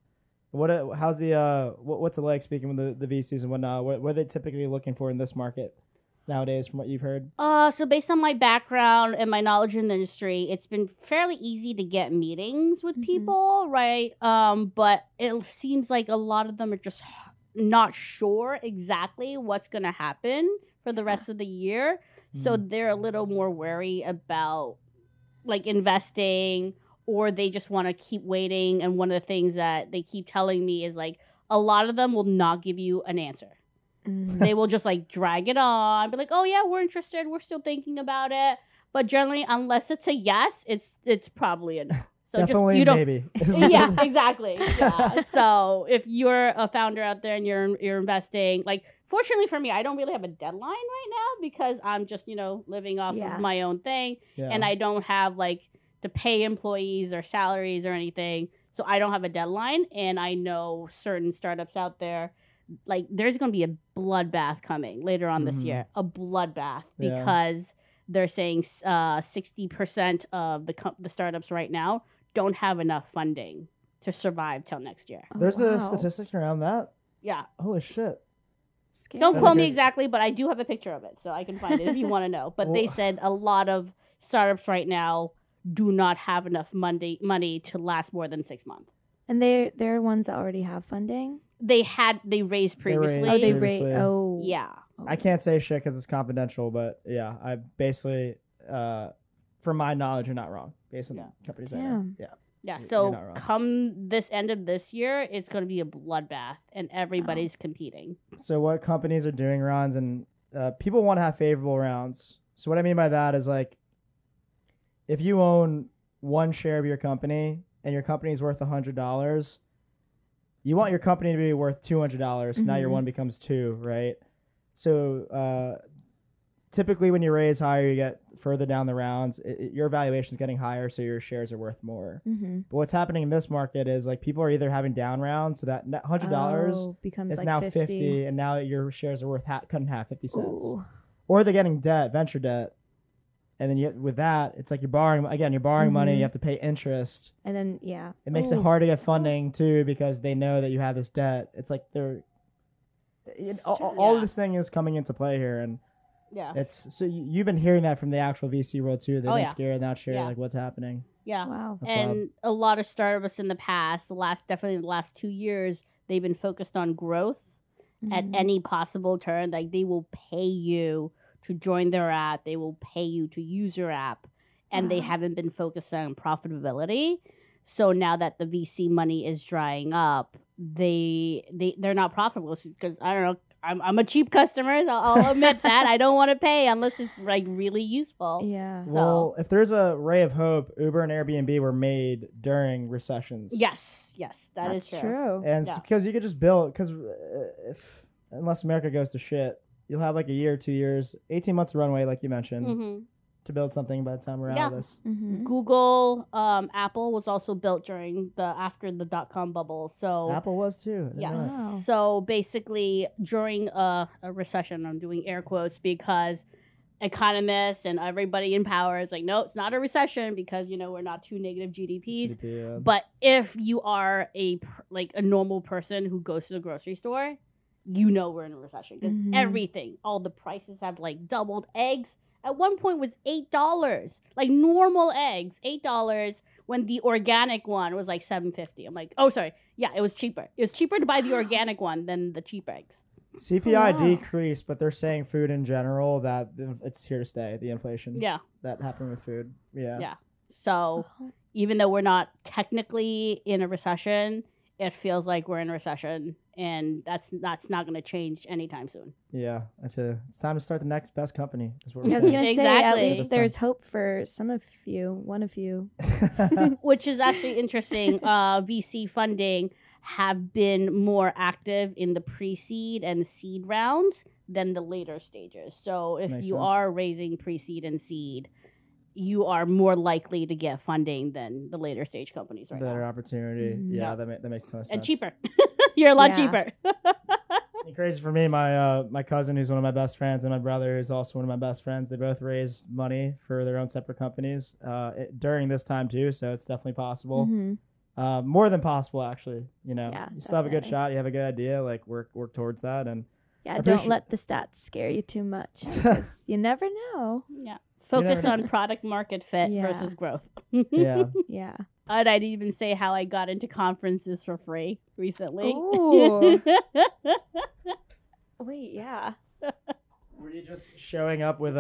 How's the what's it like speaking with the VCs and whatnot? What are they typically looking for in this market nowadays, from what you've heard? So based on my background and my knowledge in the industry, it's been fairly easy to get meetings with Mhm. people, right? But it seems like a lot of them are just not sure exactly what's going to happen for the rest of the year. So they're a little more wary about like investing, or they just want to keep waiting. And one of the things that they keep telling me is like a lot of them will not give you an answer. Mhm. They will just like drag it on, be like, "Oh yeah, we're interested. We're still thinking about it." But generally, unless it's a yes, it's probably a no. So Definitely, just you don't. maybe. Yeah, exactly. Yeah. So if you're a founder out there and you're investing, like fortunately for me, I don't really have a deadline right now because I'm just living off Yeah. of my own thing, Yeah. and I don't have like to pay employees or salaries or anything. So I don't have a deadline, and I know certain startups out there. Like there's going to be a bloodbath coming later on this Mhm. year, a bloodbath Yeah. because they're saying 60% of the startups right now don't have enough funding to survive till next year. Oh, There's wow. a statistic around that. Yeah. Holy shit. Scary. Don't quote me Because- exactly, but I do have a picture of it, so I can find it if you want to know. But they Well- said a lot of startups right now do not have enough money to last more than 6 months. And they're ones that already have funding. They raised previously. raised Oh, they previously. rate. Oh, Yeah. I can't say shit because it's confidential, but yeah, I basically, from my knowledge, you're not wrong based on Yeah. the companies I know. Damn. Yeah. Yeah, You're so not wrong. come this end of this year, it's going to be a bloodbath, and everybody's competing. So what companies are doing rounds, and people want to have favorable rounds. So what I mean by that is like, if you own one share of your company and your company is worth $100, you want your company to be worth $200. Now your Mhm. one becomes two, right? So typically when you raise higher, you get further down the rounds. Your valuation is getting higher, so your shares are worth more. Mm-hmm. But what's happening in this market is like people are either having down rounds, so that $100 becomes is like now 50. 50, and now your shares are worth cut in half, 50 cents. Ooh. Or they're getting debt, venture debt, and then with that, it's like you're borrowing money. Mhm. You have to pay interest. And then yeah, It makes it Ooh. hard to get funding too because they know that you have this debt. It's like all Yeah. this thing is coming into play here, and Yeah. it's so you've been hearing that from the actual VC world too. They've Oh, been yeah. scared, not sure Yeah. like what's happening. Yeah. Wow. That's And wild. a lot of startups in the past, definitely the last 2 years, they've been focused on growth at Mhm. any possible turn. Like they will pay you to join their app, they will pay you to use your app, and they Wow. haven't been focused on profitability. So now that the VC money is drying up, they're not profitable because I don't know. I'm a cheap customer. I'll admit that I don't want to pay unless it's like really useful. Yeah. Well, if there's a ray of hope, Uber and Airbnb were made during recessions. Yes, that That's is true. And Yeah. because you could just build, because unless America goes to shit, you'll have like a year, 2 years, 18 months of runway, like you mentioned, hmm to build something by the time we're out Yeah. of this. Mm-hmm. Google, Apple was also built during after the .com bubble. So Apple was too. I didn't yes. know that. Wow. So basically, during a recession, I'm doing air quotes because economists and everybody in power is like, no, it's not a recession because we're not too negative GDPs. GDP, yeah. But if you are a normal person who goes to the grocery store, we're in a recession because Mhm. everything, all the prices have like doubled. Eggs at one point was $8, like normal eggs, $8 when the organic one was like $7.50. I'm like, oh sorry, yeah, it was cheaper. It was cheaper to buy the organic one than the cheap eggs. CPI wow. decreased, but they're saying food in general that it's here to stay. The inflation Yeah, that happened with food. Yeah. Yeah. So even though we're not technically in a recession, it feels like we're in a recession, and that's not going to change anytime soon. Yeah, I feel it's time to start the next best company. Is what I we're was saying. gonna say, at Exactly. least there's hope for one of you. Which is actually interesting. VC funding have been more active in the pre-seed and seed rounds than the later stages. So if Makes you sense. are raising pre-seed and seed, you are more likely to get funding than the later stage companies right Better now. opportunity. Mhm. Yeah, that makes a ton of sense. And cheaper. You're a lot Yeah. cheaper. And crazy for me, my cousin, who's one of my best friends, and my brother, who's also one of my best friends, they both raised money for their own separate companies during this time too. So it's definitely possible. Mhm. More than possible, actually. You know, Yeah, you still have a good definitely. shot. You have a good idea. Like work towards that. And Yeah, I don't appreciate- let the stats scare you too much because you never know. Yeah. Focus never on product market fit Yeah. versus growth. yeah, Yeah. And I'd even say how I got into conferences for free recently. Ooh. Wait, yeah. were you just showing up with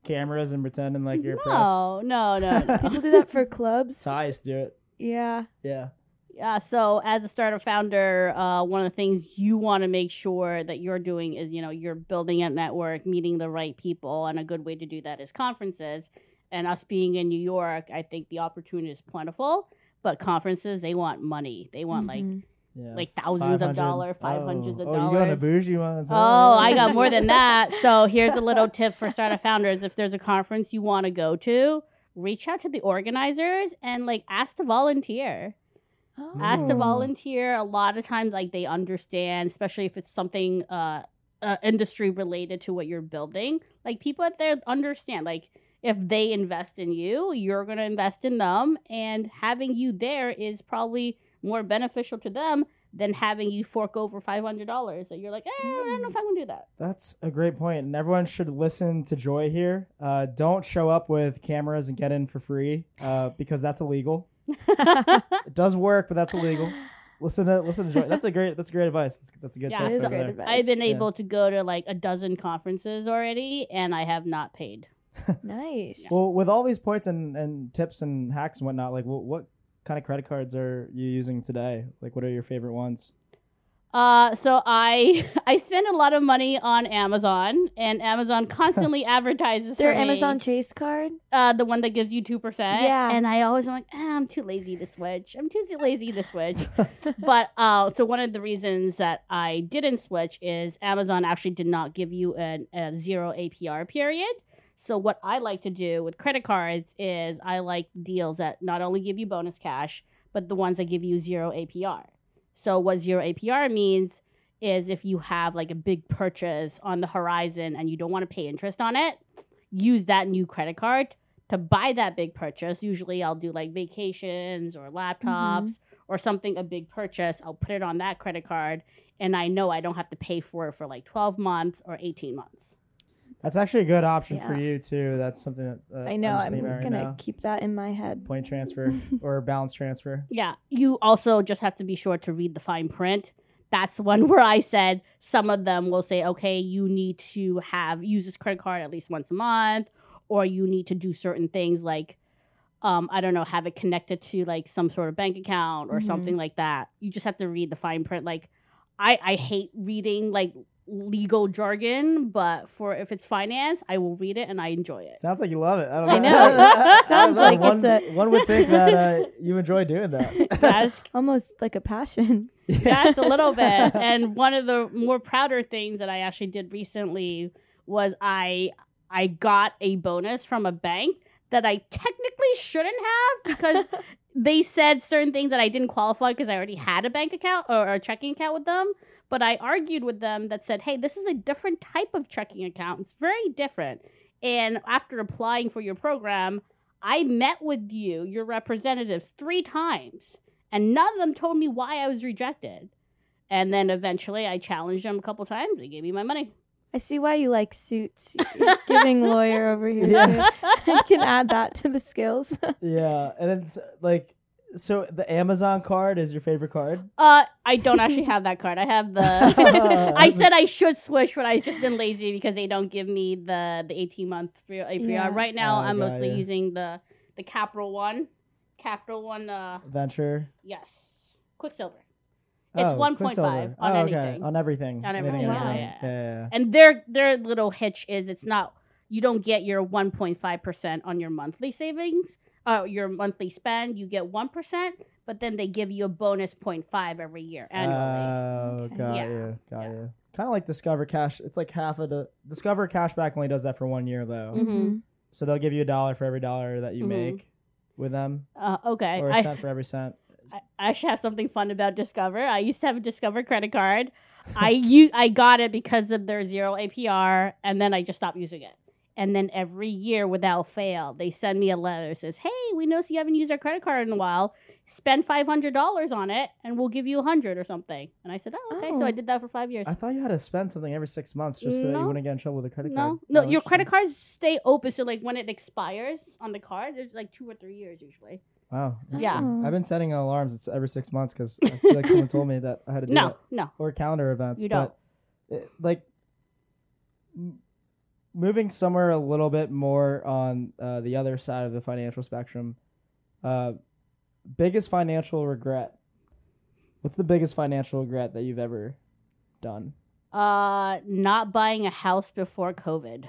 cameras and pretending like you're press? No. People do that for clubs. Ties do it. Yeah. Yeah. Yeah, so as a startup founder, one of the things you want to make sure that you're doing is, you're building a network, meeting the right people, and a good way to do that is conferences. And us being in New York, I think the opportunity is plentiful, but conferences, they want money. They want Mhm. Yeah. like thousands of 500 dollars, 500s of Oh, you going to dollars. bougie ones? Oh, I got more than that. So here's a little tip for startup founders. If there's a conference you want to go to, reach out to the organizers and ask to volunteer. Oh. Ask to volunteer. A lot of times, they understand, especially if it's something industry related to what you're building. People out there understand. If they invest in you, you're going to invest in them, and having you there is probably more beneficial to them than having you fork over $500 that you're like, I don't know if I'm going to do that. That's a great point, and everyone should listen to Joy here. Don't show up with cameras and get in for free because that's illegal. It does work, but that's illegal. Listen to Joy. That's great advice. That's a good Yeah, tip. it is over great there. advice. I've been Yeah. able to go to a dozen conferences already, and I have not paid. Nice. Well, with all these points and tips and hacks and whatnot, what kind of credit cards are you using today? What are your favorite ones? So I spend a lot of money on Amazon, and Amazon constantly advertises Their for me, Amazon Chase card? the one that gives you 2%. Yeah. And I always am like, I'm too lazy to switch. But so one of the reasons that I didn't switch is Amazon actually did not give you a 0 APR period. So what I like to do with credit cards is I like deals that not only give you bonus cash, but the ones that give you 0 APR. So what 0 APR means is if you have a big purchase on the horizon and you don't want to pay interest on it, use that new credit card to buy that big purchase. Usually I'll do vacations or laptops or something, a big purchase. I'll put it on that credit card, and I know I don't have to pay for it for 12 months or 18 months. That's actually a good option for Yeah. you too. That's something that I know. just I'm thinking about right going now. to keep that in my head. Point transfer or balance transfer. Yeah, you also just have to be sure to read the fine print. That's one where I said some of them will say, okay, you need to use this credit card at least once a month, or you need to do certain things I don't know, have it connected to some sort of bank account or something like that. You just have to read the fine print. I hate reading legal jargon, but if it's finance, I will read it and I enjoy it. Sounds like you love it. I don't I know. know. Sounds I like don't know. it's one would think that you enjoy doing that. That's almost like a passion. Just a little bit. And one of the more prouder things that I actually did recently was I got a bonus from a bank that I technically shouldn't have because they said certain things that I didn't qualify because I already had a bank account or a checking account with them. But I argued with them that said, hey, this is a different type of checking account. It's very different. And after applying for your program, I met with your representatives 3 times. And none of them told me why I was rejected. And then eventually I challenged them a couple times. They gave me my money. I see why you like suits. You're giving lawyer over here Yeah. too. I can add that to the skills. Yeah, and it's so the Amazon card is your favorite card? I don't actually have that card. I have the I said I should switch, but I've just been lazy because they don't give me the 18-month free APR. Yeah. Right now I'm got mostly ya. using the the Capital One. Venture. Yes. Quicksilver. It's 1.5 on anything. On everything. On everything. Anything, Wow. anything. Yeah. And their little hitch is it's not, you don't get your 1.5% on your monthly savings, your monthly spend. You get 1%, but then they give you a bonus 0.5 every year annually. Okay. Got you. Kind of like Discover Cash. It's like half of the Discover Cashback only does that for 1 year though. Mm-hmm. So they'll give you $1 for every $1 that you Mhm. make with them, Okay. or a cent for every cent. I actually have something fun about Discover. I used to have a Discover credit card. I got it because of their 0 APR, and then I just stopped using it. And then every year, without fail, they send me a letter that says, "Hey, we noticed you haven't used our credit card in a while. Spend $500 on it, and we'll give you $100 or something." And I said, "Oh, okay." So I did that for 5 years. I thought you had to spend something every 6 months just so that you No. wouldn't get in trouble with a credit card. No, Oh, your credit interesting. cards stay open. So like when it expires on the card, there's like 2 or 3 years usually. Wow. Yeah. Oh. I've been setting alarms. It's every 6 months because I feel like someone told me that I had to do it. No. Or calendar events. You but moving somewhere a little bit more on the other side of the financial spectrum. Biggest financial regret. What's the biggest financial regret that you've ever done? Not buying a house before COVID.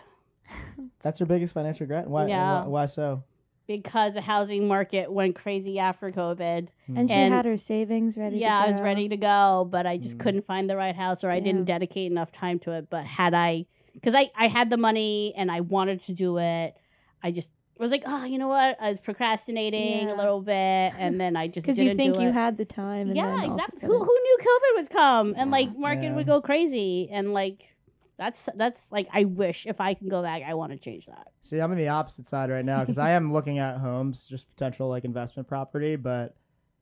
That's your biggest financial regret? Why? Yeah. Why so? Because the housing market went crazy after COVID. And she And- had her savings ready to go. I was ready to go, but I just Mm. couldn't find the right house, or I didn't Damn. dedicate enough time to it. But had I, because I had the money and I wanted to do it, I just was like, oh, you know what? I was procrastinating a Yeah. little bit, and then I just Because didn't you think do you it. had the time. And Yeah, then all of a exactly. sudden- Who knew COVID would come and Yeah. like market Yeah. would go crazy, and like that's like, I wish if I can go back, I want to change that. See, I'm on the opposite side right now because I am looking at homes, just potential like investment property, but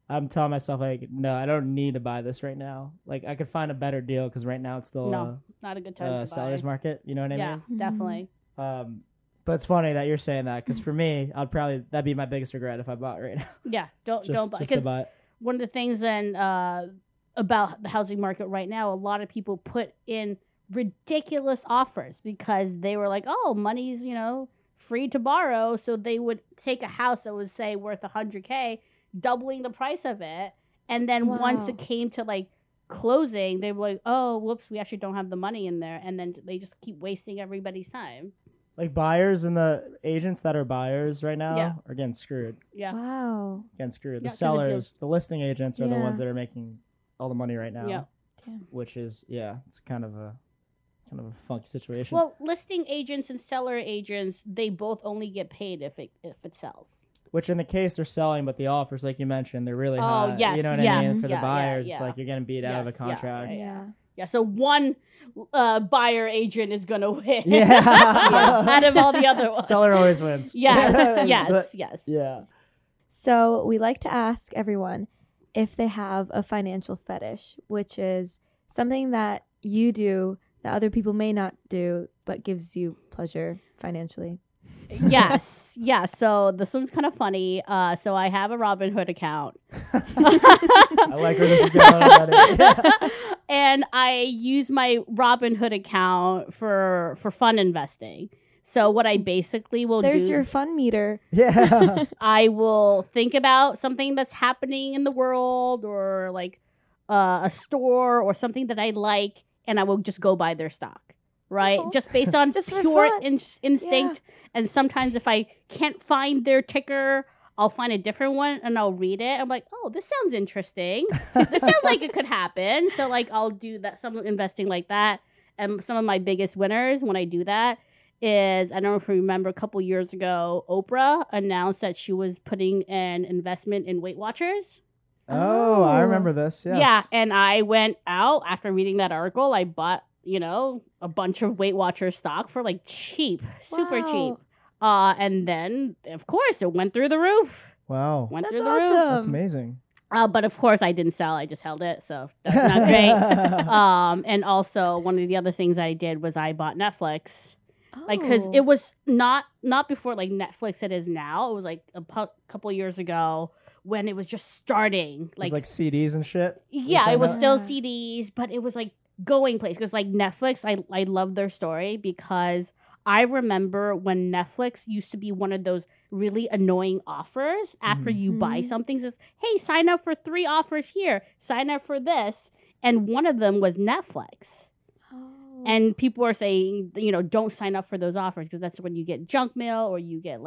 I'm telling myself like, no, I don't need to buy this right now. Like I could find a better deal because right now it's still No, not a good time a to seller's buy. market. You know what I Yeah, mean? Mhm. definitely. But it's funny that you're saying that because for me, that'd be my biggest regret if I bought right now. Yeah, don't buy, just to because buy it. one of the things about the housing market right now, a lot of people put in ridiculous offers because they were like, oh, money's, free to borrow. So they would take a house that was, say, worth $100K, doubling the price of it. And then once Wow. it came to like closing, they were like, oh, whoops, we actually don't have the money in there. And then they just keep wasting everybody's time. Like buyers and the agents that are buyers right now Yeah. are getting screwed. Yeah. Wow. Getting screwed. Yeah, The 'cause it sellers, feels- the listing agents are the Yeah. ones that are making all the money right now. Yeah. Damn. Which is it's kind of a funky situation. Well, listing agents and seller agents, they both only get paid if it sells. Which in the case they're selling, but the offers, like you mentioned, they're really Oh, high. yes, You know what I yes, mean? For yeah, the buyers, yeah. it's like you're getting beat out of a Yes, yeah, contract. right. Yeah. Yeah, so one buyer agent is going to win. Yeah. Out of all the other ones. Seller always wins. Yes, yes, But- yes. yeah. So we like to ask everyone if they have a financial fetish, which is something that you do that other people may not do, but gives you pleasure financially. Yes, yeah. So this one's kind of funny. So I have a Robinhood account. I like where this is going already. And I use my Robinhood account for fun investing. So what I basically will There's do, your fun meter. Yeah. I will think about something that's happening in the world, or like a store or something that I like, and I will just go buy their stock, right? Oh. Just based on Just for pure fun. instinct. And sometimes if I can't find their ticker, I'll find a different one and I'll read it. I'm like, oh, this sounds interesting. This sounds like it could happen. So like I'll do that, some investing like that. And some of my biggest winners when I do that is, I don't know if you remember, a couple years ago, Oprah announced that she was putting an investment in Weight Watchers. Oh, I Oh. remember this. Yes. Yeah, and I went out after reading that article. I bought, a bunch of Weight Watchers stock for like cheap, super Wow. cheap. And then, of course, it went through the roof. Wow. Went That's through the roof. That's awesome. amazing. But of course, I didn't sell. I just held it, so that's not great. And also, one of the other things I did was I bought Netflix. Like, because Oh. it was not before like Netflix it is now. It was like a couple years ago when it was just starting. It's like CDs and shit. Yeah, talking it was about? still CDs, but it was like going place. Because like Netflix, I love their story because I remember when Netflix used to be one of those really annoying offers after you buy something. Says, hey, sign up for 3 offers here. Sign up for this. And one of them was Netflix. Oh. And people are saying, don't sign up for those offers because that's when you get junk mail or you get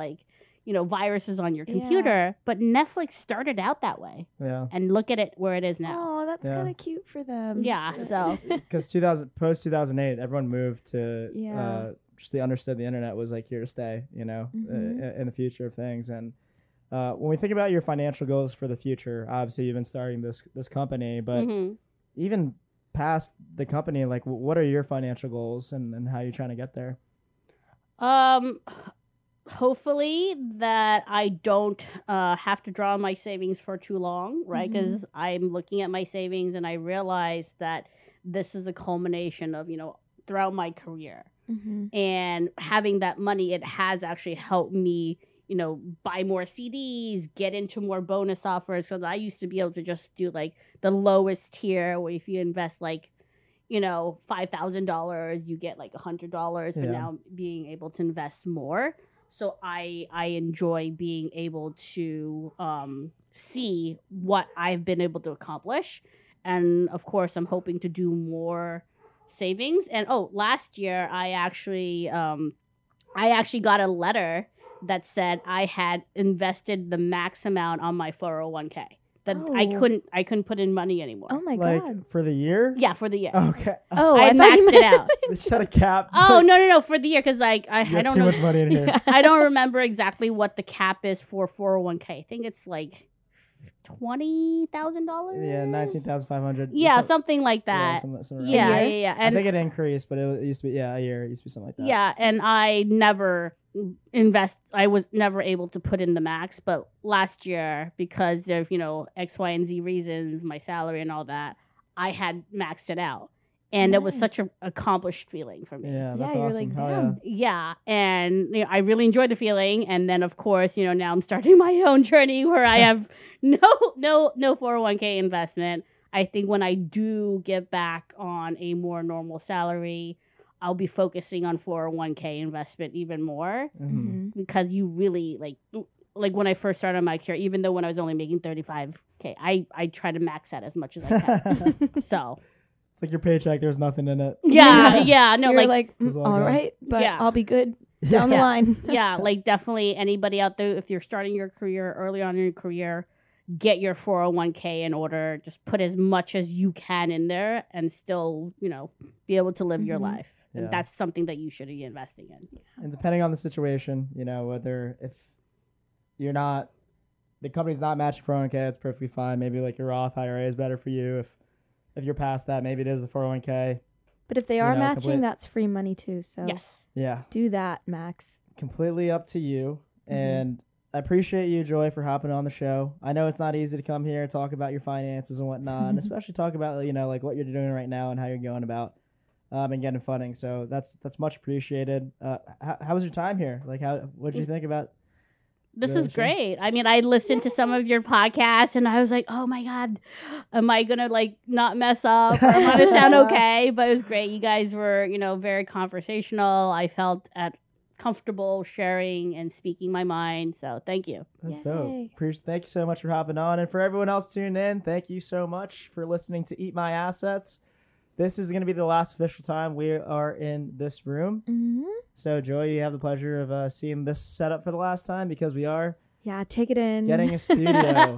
viruses on your computer. Yeah. But Netflix started out that way. Yeah. And look at it where it is now. Oh, that's kind of cute for them. Yeah. So because post 2008, everyone moved to just they understood the internet was like here to stay. In the future of things. And when we think about your financial goals for the future, obviously you've been starting this company, but even past the company, like what are your financial goals and how you're trying to get there? Hopefully that I don't have to draw on my savings for too long, right? Because I'm looking at my savings and I realize that this is a culmination of, throughout my career. And having that money, it has actually helped me, buy more CDs, get into more bonus offers. So I used to be able to just do like the lowest tier where if you invest like, $5,000, you get like $100, but now being able to invest more. So I enjoy being able to see what I've been able to accomplish. And of course, I'm hoping to do more savings. And last year I actually got a letter that said I had invested the max amount on my 401k. That I couldn't put in money anymore. Oh my god! For the year? Yeah, for the year. Okay. I maxed it out. They set a cap. Oh no, for the year because I don't know. Too much money in here. I don't remember exactly what the cap is for 401k. I think it's like $20,000. Yeah, $19,500. Yeah, something like that. Yeah. And I think it increased, but it used to be a year. It used to be something like that. Yeah, and I was never able to put in the max, but last year because of X, Y, and Z reasons, my salary and all that, I had maxed it out. And it was such an accomplished feeling for me. Yeah, that's you're awesome. like, damn. Yeah, and I really enjoyed the feeling. And then, of course, now I'm starting my own journey where I have no 401k investment. I think when I do get back on a more normal salary, I'll be focusing on 401k investment even more because you really like when I first started my career, even though when I was only making $35K, I try to max that as much as I can. So. Like your paycheck, there's nothing in it. Yeah, no, you're like all right, but I'll be good down the line. Yeah, like definitely anybody out there, if you're starting your career early on in your career, get your 401k in order. Just put as much as you can in there and still, be able to live your life. And that's something that you should be investing in. And depending on the situation, whether if you're not, the company's not matching 401k, that's perfectly fine. Maybe like your Roth IRA is better for you. If you're past that, maybe it is the 401k. But if they are matching, that's free money too. So do that, Max. Completely up to you. And I appreciate you, Joy, for hopping on the show. I know it's not easy to come here and talk about your finances and whatnot, and especially talk about like what you're doing right now and how you're going about and getting funding. So that's much appreciated. How was your time here? Like, what did you think about? This is great. I mean, I listened to some of your podcasts and I was like, oh my God, am I going to not mess up? Or am I going to sound okay? But it was great. You guys were, very conversational. I felt comfortable sharing and speaking my mind. So thank you. That's dope. Thank you so much for hopping on. And for everyone else tuning in, thank you so much for listening to Eat My Assets. This is going to be the last official time we are in this room. So, Joy, you have the pleasure of seeing this setup for the last time because we are take it in. Getting a studio.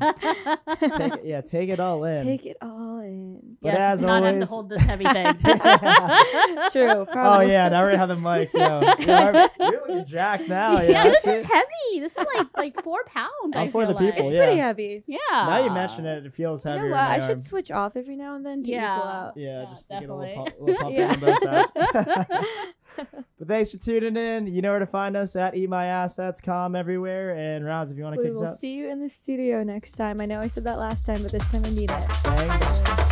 Take it all in. Take it all in. But as not always, have to hold this heavy thing. True. Probably. Oh yeah, now we're gonna have the mics. You're looking jacked now. Yeah, this is heavy. This is like 4 pounds. I'm for the people. It's pretty heavy. Yeah. Now you mention it, it feels heavier. You know what? I should switch off every now and then to equal out. Yeah, just to definitely. get a little pump on both sides. But thanks for tuning in. You know where to find us at eatmyassets.com everywhere. And Roz, if you want to kick us out. We will see you in the studio next time. I know I said that last time, but this time I mean it. Bang, bang.